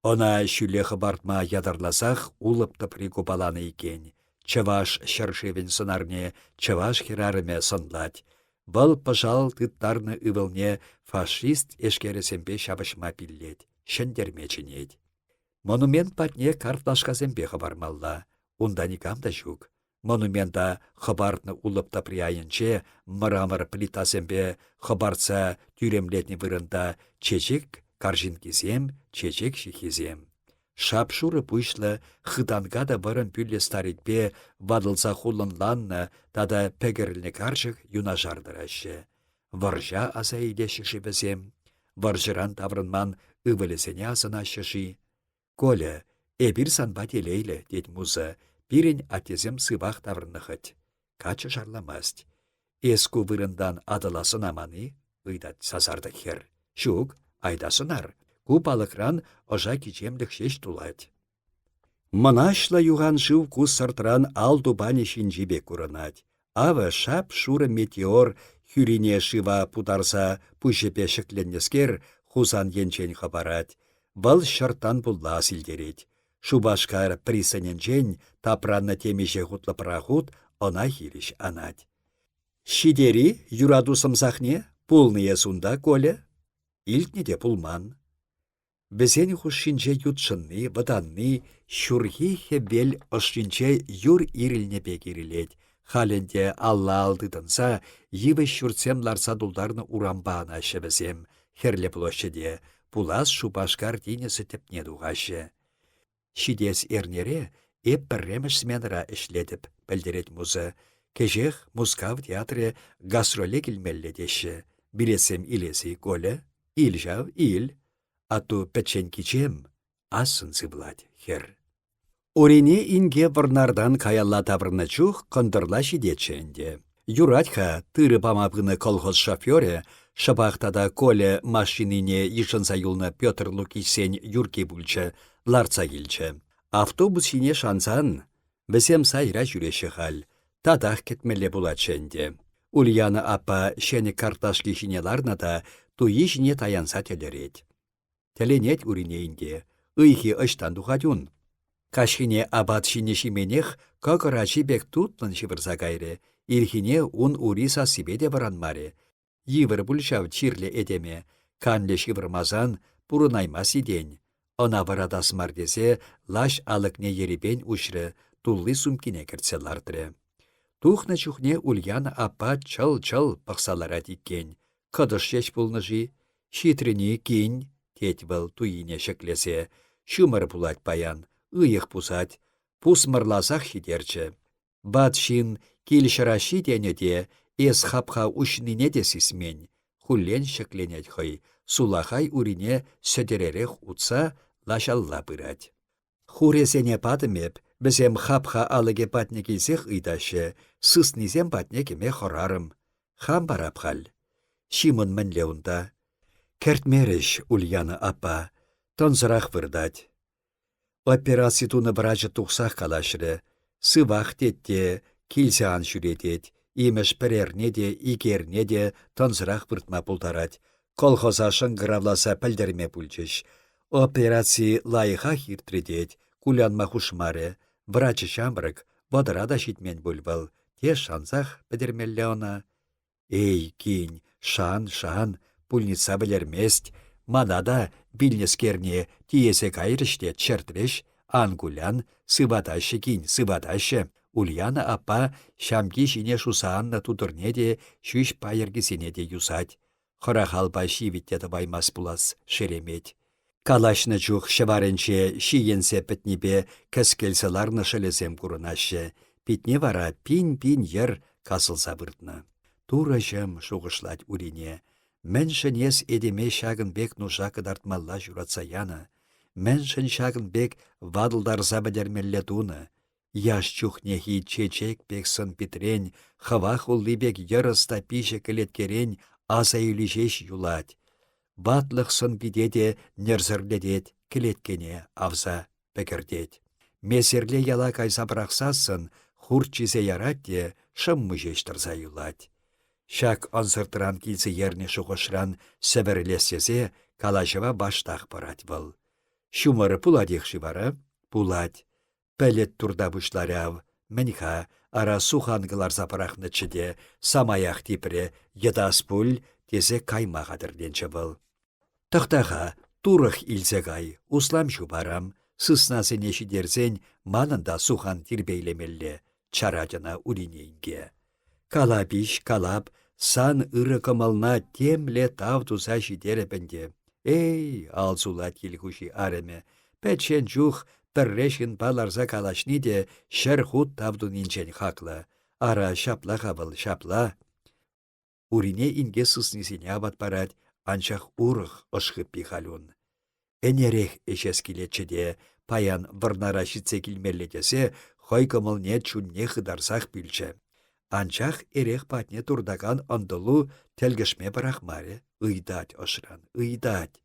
Она шүлеқі бартма ядарласақ улыпты прикупаланы екен. Чаваш шыршевен сынарне, чаваш херарыме сынлать. Бұл пыжал тыттарны ывылне фашист эшкересембе шабышма пиллет, шендермеченет. Монумент патне карташқазембе хабармалла, унда никам да жук. Монумента хабартны улып таприяйынче мрамор плитасембе хабарца тюремлетні вырында чечек каржин кизем, чечек шихизем. Шапшуры пушлы хыданга да барын пүлле старитпе вадылса хулынланны тада пегерліне каржық юна жардырашы. Варжа аса илешіші бізем, варжыран таврынман ывылесене асына шышы. Коля, эбір санба телейлі, дед музы, пирен атезем сыбақ таврынықыт. Качы жарламаст. Эску вырындан адыласын аманы, ыйдат сазарды хер. Шук, айдасынар. Купалықран ожа кичемлік шеш тулать. Мынашла юған жыв кус сартран алдубане шинжибе курынать. Ава шап шуры метеор хюрине шыва путарса пүшепе шекленнескер хузан енчен хабарать. Вал шартан булла силдерет. Шубашкар присаненчен тапранна темеше хутлы прахут она хириш анать. Шидери юраду самсахне пулные сунда Коля? Илтнеде пулман. Бізен хушинче ютшынны, ваданны, шурхи хебел ошшинче юр ирілне бекерілет. Халенде алла алдыдынса, еве шурцем ларса дулдарны урамбана шебізем. Херле площаде, пулас шубашкар тинесі тепне дуғашы. Шидес эрнере эп бірремеш сменра ішлетіп, білдерет музы. Кежех музкав театре гастроле келмелле деші. Билесем илесі Коля, ил ил. Ату печен кичем, асын зыблать, хер. Орине инге варнардан каялла таврны чух кондырла шидетченде. Юратха тыры памапыны колхоз шофёре, шабахтада Коля машинине ишынса юлны Петр Лукисен юрки бульчы, ларца келчі. Автобусине шансан, бізем сайра жүреші хал, тадах кетмелі булаченде. Ульяна апа шені карташки шинеларна да туи жіне таянса телерет. Теленет уринейінде, ыйхи ыштан духадюн. Кашхине абат шинешименех кокорачи бек тутлын шивырса кайры, ирхине ун уриса сибеде баранмаре. Йывыр бульшав чирле эдеме, канле шивырмазан пурынаймас идень. Она варадас мардесе лаш алыкне еребен ушры, туллы сумкине кіртсе лардыры. Тухна чухне Ульяна апа чыл-чыл пақсалара диккен. Кыдыш шеш пулныжи, шитріні кень, тет был туине шеклесе, шумыр пулать паян, ыйық пусать, пусмырласақ шидерчі. Бат шин килшыра шиденеде, эс хапха ушнине де сисмен, хуллен шекленет хой, сулахай урине сөдеререх утса лашалла пырать. Хуресене падымеп, бізем хапха алыге патне келсех ыйдашы, сыснизем патне кеме хорарым. Хам барапхал. Шимын мінле унда. Кертмереш, Ульяна апа, тонзырақ вырдать. Операци туны врачы тухсах калашыры, сывақ детте, килсян жүретет, имеш пірерне де, игерне де тонзырақ выртма пултарать. Колхоза шыңғыравласа пілдерме пульчыш. Операци лайыға хиртредет, кулянма хушмары, врачы шамрык, водырада шитмен бульбал, те шанзах педермелле она. Эй, кинь, шан, пульница білермест, манада билнескерне тиесе кайрыште чертреш, ангулян, сывадашы кинь, сывадашы. Ульяна апа шамки шине шусаанна тудырнеде, шүш пайыргісенеде юсать. Хорахалба шивиттеді баймас булас шеремет. Калашны чух шыварынче шиенсе пітнебе кәскелселарны шелесем курынашы. Питне вара пин-пин ер касылса выртны. Тура жым шуғышлать урине. Мэншін ес эдеме шагын бек нұжа кыдартмалла жүратса яна. Мэншін шагын бек вадылдарза бәдермелле туны. Яш чухнехи чечек бек сын питрен, хавах улли бек ярыста пише кілеткерен аса юлижеш юлать. Батлық сын бидеде нерзірледет, кілеткене авза пекердет. Месерле яла кайса брақсасын, хур чизе яратте, шыммы жештірза юлать. Шак онсыртыран килсе ерне шуғышран сәбірлесезе калашыва баштақ барать был. Шумары пуладех шивара, пулать. Пәлет турда бұшларяв, мінха, ара сухангылар запарахны чіде, самаяқ типре, едас пул, тезе каймағадырденчі был. Тақтаға, турық илзегай, услам шубарам, сыснасы неші дерзен, манында сухан тирбейлемелле, чарадына уринейге. Калапиш, калап, сан ыры кымылна темле тав туза жиделепенде. Эй, алзула килгуши ареме, пәтшен жух піррешін баларза калашни де шәр худ тавдун инчен хақлы. Ара шапла қабыл, шапла. Урине инге сыснисене абат барад, анчах урых ышқып пихалун. Энерех эшескелетчеде, паян варнара шитсе килмеллетесе, хой кымылне чунне хыдарсах билче. Анчах эрех патне турдаган андылу телгешме барахмаре, ыйдать ошран, ыйдать.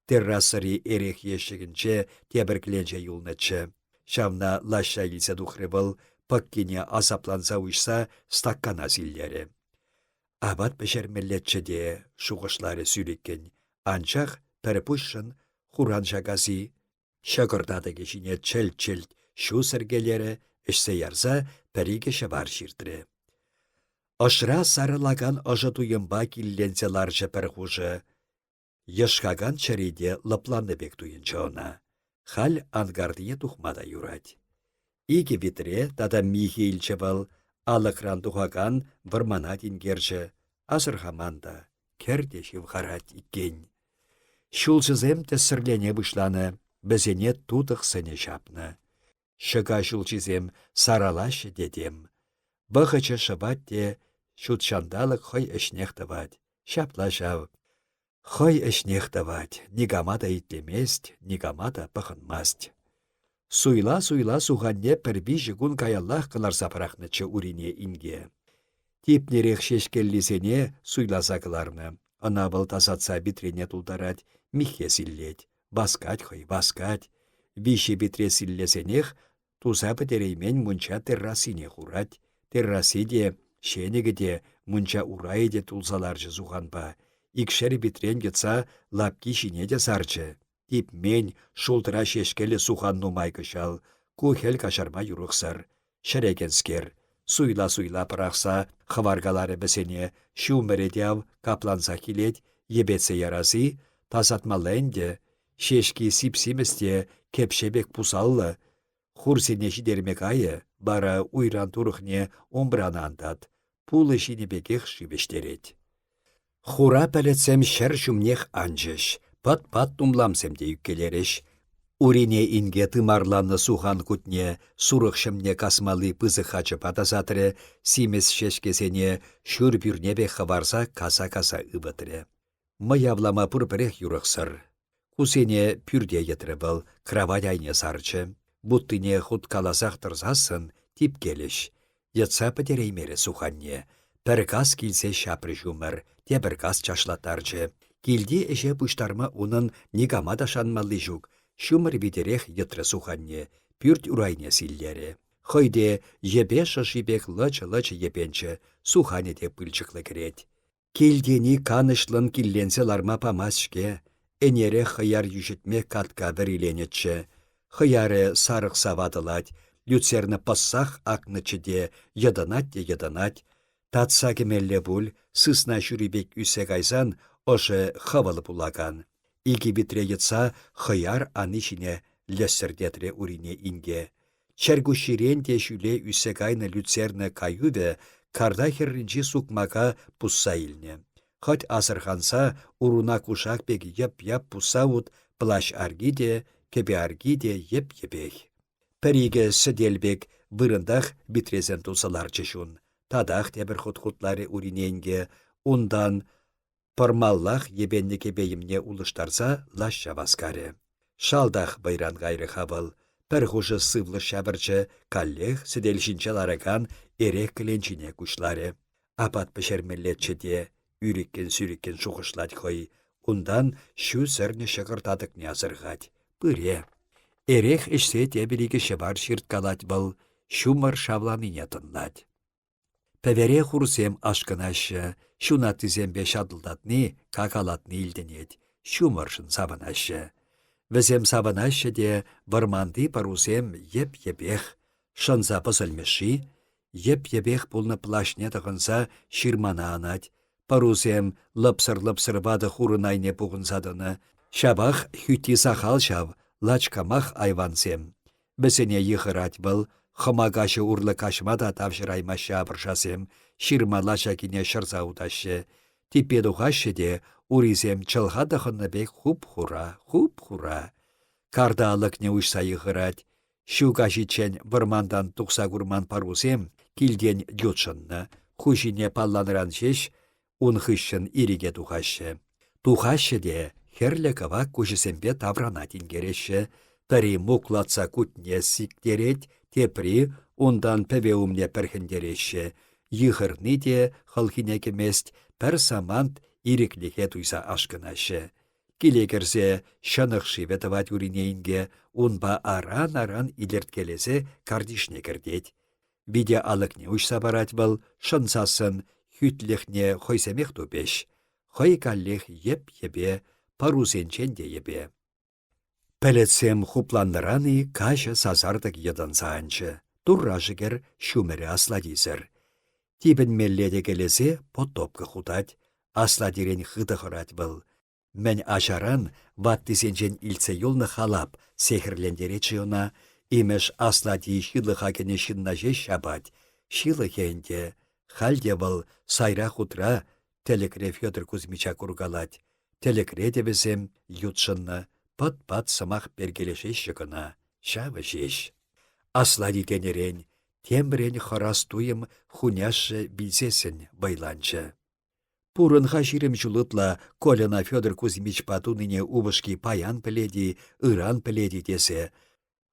Террасари эрех ешегінче тебіркленче юлнычы. Шавна лаша илсе духребыл, паккине азапланса уйса стаккана зиллері. Абат пешермеллетчеде шуғышлары сүреккен. Анчах пәріпушшын хуран жагази. Шагырдады кешіне чәл-чәл шу сіргелері ішсе ярза пәриге шабар ширтірі. Ошра сарылаган ажы туйымба килленсе ларжы пір хужы. Ешқаган чариде лыпланды бек туйынчы она. Хал ангардыне тухмада юрать. Иге витре тада Михейлче был, алықран тухаган вармана дингерчі, азырхаманда, керде шивхарат иккен. Шулчызем тәсірлене бұшланы, бізене тутық сыне шапны. Шыға шулчызем саралашы дедем. Бұғычы шыбат де, шутшандалық хой ішнеқтывад, шапла жау. Хой ішнеқтывад, нигамада итлемест, нигамада бұқынмаст. Суйла суғанне пірбі жігун каяллах қылар сапырақнычы урине инге. Типнерек шешкеллисене суйласа қыларны. Ана был тазатса битрене тулдарать, михе силлет. Баскать хой, баскать. Виші битре силлесенех, туза бітереймен мұнча террасине хурать. Террасиде, шенегіде, мұнча урайде тулсаларжы зуғанба. Икшер битрен кетса лапки шинеде сарчы. Тип мен шултыра шешкелі сухан нумай кышал, кухел кашарма юрықсыр. Шерекенскер, суйла пырақса, хываргалары бісене, шумередяв капланса келет, ебетсе ярази, тазатмалэнде, шешки сипсиместе кепшебек пусаллы, хурсене жидермек айы, бара уйран турықне омбрана андат, пулы шинебекех шибештерет. Хура пәлетсем шәр жүмнех анжыш, пат-пат тумламсем де юккелереш. Урине инге тымарланны сухан кутне, сурықшымне касмалы пызы хачы патазатыры, симес шешкесене шүр бүрнебе хаварса каса-каса ыбытыры. Маявлама пұрпірех юрықсыр. Кусене пүрде етірі был, кровать айне сарчы. Буттыне худ каласақ тұрзасын, тип келіш. Етса пітереймері суханне. Пір кас келсе шапры жұмыр, тебір кас чашлатарчы. Килди эше пуштарма унын нигамада шанмалли жук. Шумыр битерех етры суханне, пүрт урайне силлері. Хойде ебе шашибек лыч-лыч епенчі, сухане де пылчықлы керет. Килдени канышлын килленсе ларма памасшке, энере хыяр южетме катка біриленетші. Хыяры сарық савадылать, люцерны пассах акнычыде ядынать, татса кемелле бұл, сысна жүрібек үсе кайсан, ошы хавалы булаган. Иги битре етса хыяр анышине ләссердетре урине инге. Чәргуширен де жүле үсе кайны люцерны каюве, карда херринчи сукмака пусса илне. Хоть асырханса уруна кушак бек еп-еп пусавут плащ аргиде, кебе аргиде еп-епех. Пәриге сіделбек вырындах битрезен тусалар чешун. Тадах тебір хут-хутлары уриненге, ундан пармаллах ебенне кебейімне улыштарса лашша баскаре. Шалдах байран гайры хавыл, пір хужы сывлы шабырчы, каллех сіделшінче лараган эрек кіленчіне күшлары. Апат пішермелетчеде, үріккен-сүріккен шуғышлать хой, ундан шу сірні шығыртадық не азырғать. Пыре. Эрех ішсе тебелігі шыбар шырткалать был, шумар шавланыне тынлать. Пәвере хурсем ашкынашы, шуна тізембе шадылдатны, какалатны илденет, шумаршын сабынашы. Візем сабынашы де варманды парусем еп-епех, шынза пысылмеші, еп-епех пулны плашне тығынса ширмана анать, парусем лыпсыр-лыпсыр вады хурынайне пуғынсадыны, шабах хүтті сақал шав, лачкамах айвансем. Бісіне йықырать был, хымагашы урлы кашмада тавшыраймаша бұршасем, ширмалаша кіне шырза уташы. Типедухашы де уризем чылға дұхынныбек хуп-хура. Кардалық не ұшсайы ғырать. Шуға житчен вырмандан тұқса күрман парусем, килден дютшынны. Хужине палланыран шеш, унхышшын ириге тухашы. Тухашы де херлі кава күшісембе таврана тингереші. Тари муклатса күтне сиктерет, тепри ундан пәвеумне пәрхіндереші. Йығырны де халхине кемест пәр самант ирикліхе туйса ашкынашы. Келекерзе шанық шиветават үрінейінге унба аран-аран илерткелесе кардишне кірдет. Биде алықне ұшса барат был, шынсасын хүтліхне хойсемех тупеш. Хой каллех еп-ебе, парусенчен де ебе. Пәлетсем хупландыраны кашы сазардық едінса анчы. Турражығыр шумері асладизір. Тибін мелледе келесе потопқы худать. Асладирен хыдығырат был. Мен ашаран ваттисенчен илсе юлны халап сехірлендере чыйына, имеш аслади шилы хакене шиннаже шабать. Шилы хенде, халде был сайра хутра телекре Федор Кузьмича кургалать. Телекре дебесем ютшынны, пат-пат сымақ бергелеше шықына, шавы жеш. Аслади тенерен, тембрен хорас туйым хуняшы білсесін байланчы. Пурынға жирім жұлытла Колена Федор Кузьмич патуныне убышки паян піледі, ыран піледі десе.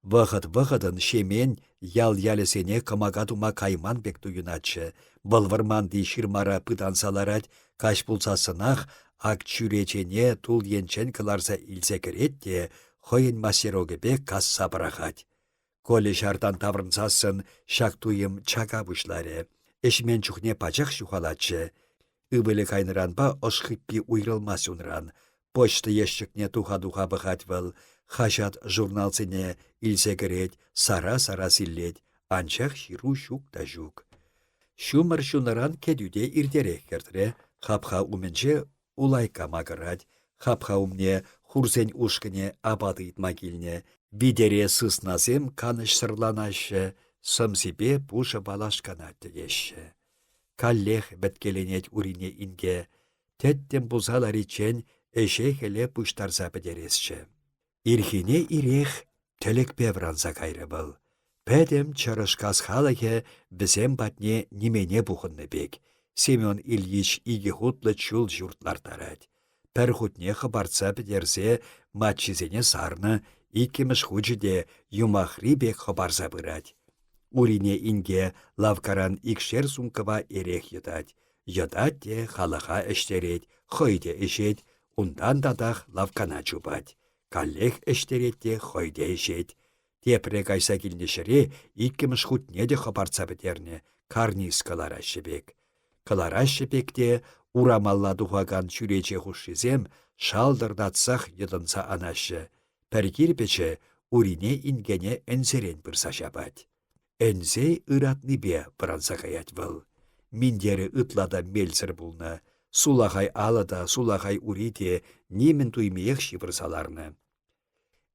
Вғыт-вғытын шемен ял-ялесене камагатума кайман бек туйыначы. Бұлвырман ди ширмара пытансаларать, каш пулсасынақ ак чүречене тул енчен кыларса илсе керетте, хойын мастероге бек кас сабырахать. Коле шартан таврынсасын шак туйым чака бұшлары. Эшмен чухне пачақ шухалачы. Үбілі кайныранба ошхиппи уйрылмас унран. Почта ешчікне туха-туха бұхать был. Хашат журналсыне илсе керет, сара-сара силлет. Анчах ширу шук та жук. Шумыр шуныран кедюде ирдерек кердіре. Хапха уменче улайка мағырать. Хапха умне хурсен ушкіне абадыйтма келіне. Бидере сыснасем каныш сырланашы. Сымсипе пушы балашканатты ешші. Каллех бәткеленет урине инге. Теттен бұзалар ичен эше хеле пуштарса бідересші. Ирхине ирех тілік певранса кайры был. Пәдем чарышкас халыхе бізем батне немене бұхынны бек. Семен Ильич иге хутлы чул журтлар тарать. Пәр хутне хабарца бідерсе матчизене сарны, иккеміш хучыде юмахри бек хабарса бырать. Урине инге лавкаран икшер сумкава эрех ядать. Ядать де халаха эштерет, хойде эшет, ундан дадах лавкана чубать. Каллех эштеретте хойде эшет. Тепре кайса килнешере иккеміш хутне де хабарца бітерне, карниз каларашшебек. Каларашшебекте урамалла духаган чүрече хушшизем шалдырдатсах йыдынса анашы. Пәркирпече урине ингене энсерен пырса шабать. Энзей ыратны бе пыранса каять был. Миндері ытлада мельсір булны. Сулахай алада, сулахай урите немен туймеек шибырсаларны.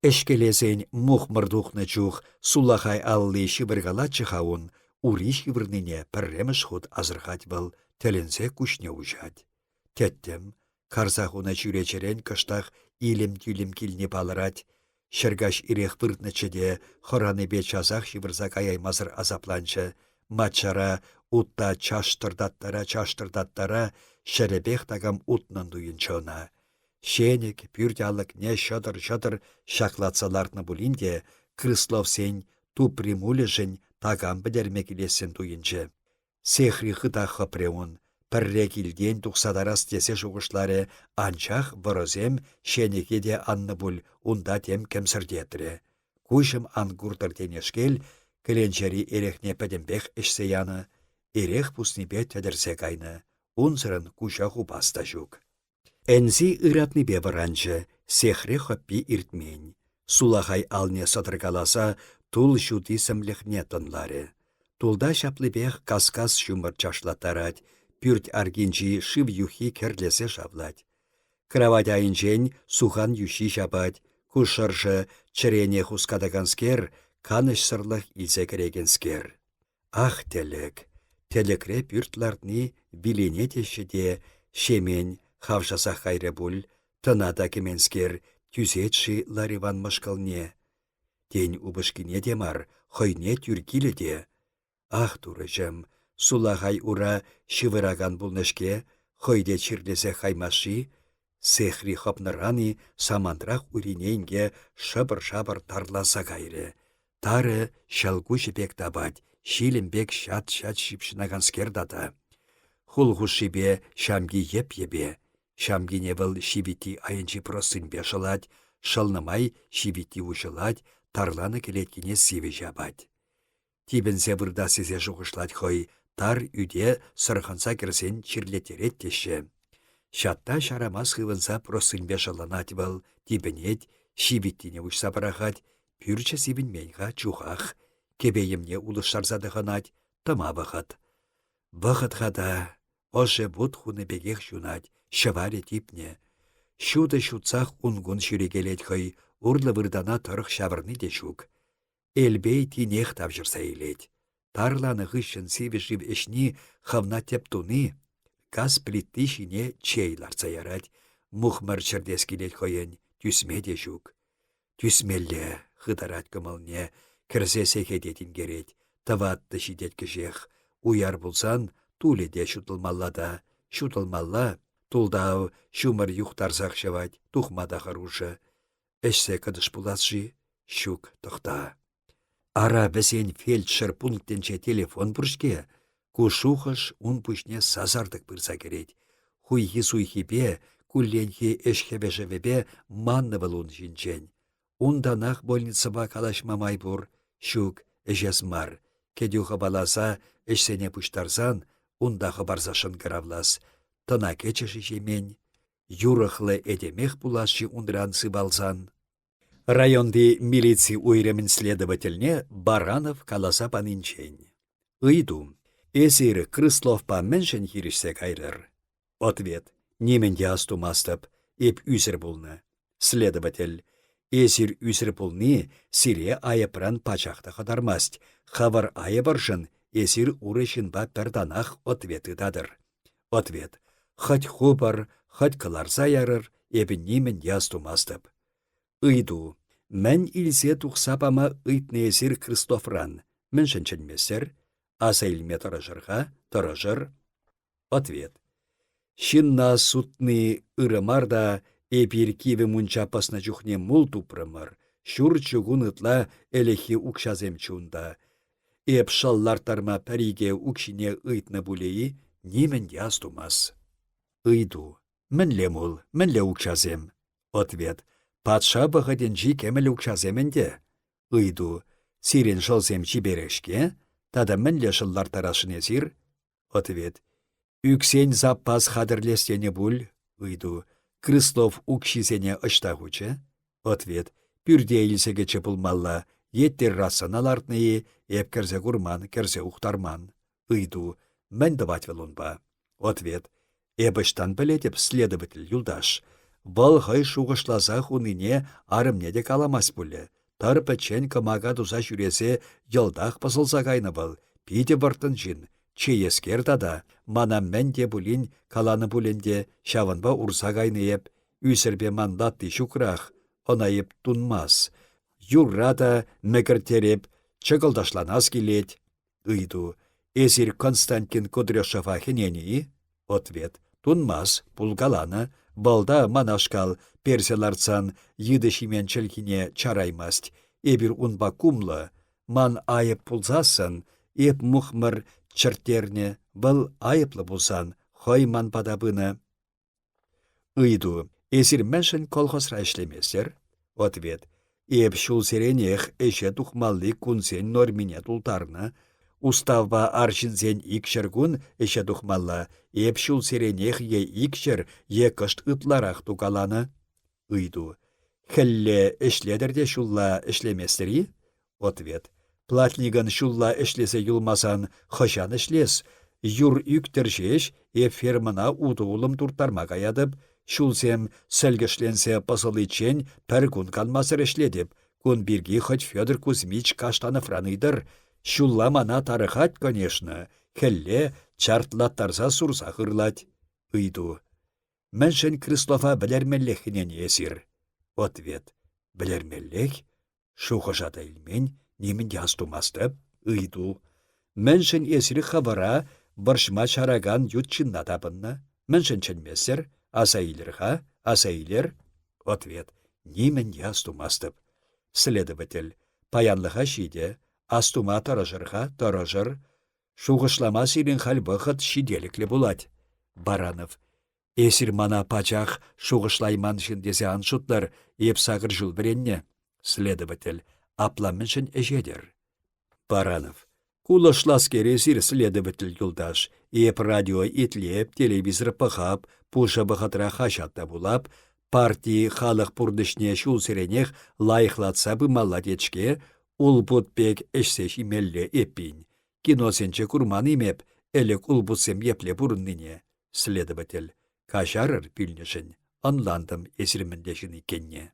Эшкелесен мухмырдухны чух сулахай аллы шибыргала чыхауын ури шибырныне пірреміш худ азырхать был, тілінсе күшне ужать. Теттім, карзахуна чүречерен кыштах илім-тюлім килне палырать. Шыргаш ирех пыртнычыде хораны бе часах шибырса каяймазыр азапланчы. Матчара утта чаштырдаттара шәребех тагам утнын дуйынчына. Шенек пюртялык не шыдыр-шыдыр шаклатсаларны булинде Крыслов сен тупримулежін тагам бідермекелесін дуйынчы. Сехри хыта хыпреун, пірре килден тұқсадарас тесе жуғышлары анчах вырозем шенеке де анны бұл унда тем кемсірдетірі. Кушым ангуртыр тенешкел, кіленчері ерехне пәдембек ішсе яны, ерех пуснипе тәдірсе кайны, унсырын куша хупаста жук. Энзи ыратны бе варанчы, сехре хоппи иртмен. Сулахай алне сатыркаласа, тул шути сымлехне тонлары. Тулда шаплыбех каскас шумыр чашлатарать, пюрт аргинчи шив юхи керлесе шавлать. Кровать айынчен сухан юши шабать, кушыржы чырене хускадаганскер, каныш сырлых илсе керегенскер. Ах телек, телекре пүртлардни билене тешеде, шемен хавшаса хайры бұл, тынада кеменскер, тюзетші лариван мышкылне. Тень убышкине демар, хойне тюркилі де. Ах турыжым, сулағай ура шывыраган бұлнышке, хойде чирлесе хаймаши, сехри хопнырани самандрах уриненге шабыр-шабыр тарласа кайры. Тары шалгу жібек табать, шилімбек шат-шат шипшынаган скердата. Хулгу шибе шамги еп-ебе. Шамгине был шибити айынчи просынбе шылать, шылнымай шибити ушылать, тарланы келеткине сиве жабать. Тибензе вырда сезе жуғышлать хой, тар үде сырханса кірсен чирлетерет теші. Шатта шарамас хывынса просынбе шыланать был, тибенет, шибиттине ушса барахать, пүрчі сивінменға чухах, кебейімне улышарзадығанать, тыма вахат. Вахатхада, оше бұд хуны бегех жунать, шываре типне. Шуды шутсах унгун шүрегелет хой, урлы вырдана тұрық шавырны де шук. Элбей тинех тавжырса елет. Тарланы ғышын сивешіп эшни хавна тептуны, газ плитті шине чейларца ярать, мухмар чырдескелет хойын, тюсме де шук. Тюсмелле, хыдарат кымылне, кірзе секедетін керет, таватты шидет кішех. Уяр булсан, туледе шутылмаллада, шутылмалла, тулдау шумыр юхтарсақ шавать, тухмада харушы. Эшсе кыдыш буласжи, шук тұқта. Ара бізен фельдшер пунктенче телефон бұршке, кушухыш ун пүшне сазардық бірса керет. Хуйхи-суйхипе, кулленхи эшхебе-жевебе манны былун жинчен. Унданах больницаба калашмамай бур, шук эжес мар. Кедюха баласа эшсене пуштарзан, ундахы барзашын кыравлас. Тына кечеші жемен, юрықлы эдемех булаши ундран сыбалзан. Районды милиции уйремін следовательне Баранов каласа панинчен. Ыйду, эсир Крысловпа міншін хирішсе кайрыр. Ответ, неменде астумастып, еп үзір булны. Следователь, эсир үзір булны сире айыпран пачақта қадармаст. Хавар айыбыршын, эсир урышынба перданах ответы дадыр. Ответ, хоть хубар, хоть кыларса ярыр, ебін неменде астумастып. Ыйду, мән илсе тухсапама ыйтне эсир Крысловран. Міншін чынмесір, аса илме тұрыжырға, тұрыжыр. Ответ. Шинна сутны ырымарда эпир киві мұнча пасна жүхне мул тупрымыр, шур чугун ытла элехи укшазем чунда. Эп шаллартарма пәриге укшине ыйтны булеи, неменде астумас. Ыйду, мінле мул, мінле укшазем. Ответ. Патша бұғыденжі кемел укшаземенде. Ыйду, сирен шылсем чиберешке, тада мінле шыллар тарашын езір. Ответ. Үксен запас хадырлестене бұл. Ыйду, Крыслов укшизене ыштағучы. Ответ. Пүрде илсеге чыпылмалла, еттер рассаналартные, еп керзе гурман, керзе ухтарман. Ыйду, мен давать велунба. Ответ. Эбыштан білетіп следователь юлдаш. Бұл хай шуғышласа хуныне арымне де каламас бұлі. Тар пәчен кымага дұза жүресе елдақ пасылса кайны бұл. Пиде бұртын жин. Чейескер тада, мана мен де бұлін каланы бұлінде шавынба урса кайны еп. Үсірбе мандатты шукрах, онайып тунмас. Юррада мәкіртереп, чығылдашланас келет. Ыйду, эсир Константин Кудряшова хенені? Ответ, тунмас, пулгаланы. Балда манашкал перселарцан йыдышимен чілкіне чараймаст. Эбір унба кумлы, ман айып пулзасын, еп мұхмыр чыртерне, бұл айыплы булсан, хой ман падабыны. Ыйду, эсир мәншін колхозра ішлемесер? Ответ, еп шул серенех эше тухмалли кунсен нормине тултарны, уставба аршинзен икшергун эше тухмалла, еп шул серенех е икшер е кышт ытларах тукаланы. Ыйду. Хелле эшледерде шулла эшлеместери? Ответ. Платниган шулла эшлесе юлмасан хышан эшлес. Юр үктіршеш еп фермана удуулым туртарма каядып, шулсем сәлгішленсе пасылычен пәр күн канмасыр эшледіп, Кун бирги хоть Федор Кузьмич Каштанов раныдыр, шулла мана тарыхать, конечно, хелле чартлаттарса сурса хырлать. Ыйду. Міншін Крыслова білермеллехінен есір. Ответ. Білермеллех? Шухышата илмен, немін ястумастып, ыйду. Міншін есірі хабара бұршма чараган ютчинна табынна. Міншін чынмесір, асаилерха, асаилер? Ответ. Немін ястумастып. Следователь. Паянлыха шиде, астума тарыжырха, тарыжыр. Шухышлама сирен халбықыт шиделіклі булать. Баранов. Эсір мана пачах шуғышлайман жіндезе аншутлар, еп сағыр жыл біренне. Следователь. Апламыншын әжедер. Баранов. Кулышлас кересір следователь юлдаш. Еп радио итлеп, телевизор пахап, пуша бұхатыра хашатта булап, партии халық пұрдышне шул сиренех лайықлатса бы маладечке, улбутбек әшсеш имелле еппин. Киносенче курман имеп, әлік улбутсем епле бұрынныне. Следователь. Кашарыр пүлнешін, анландым есірміндешін икенне.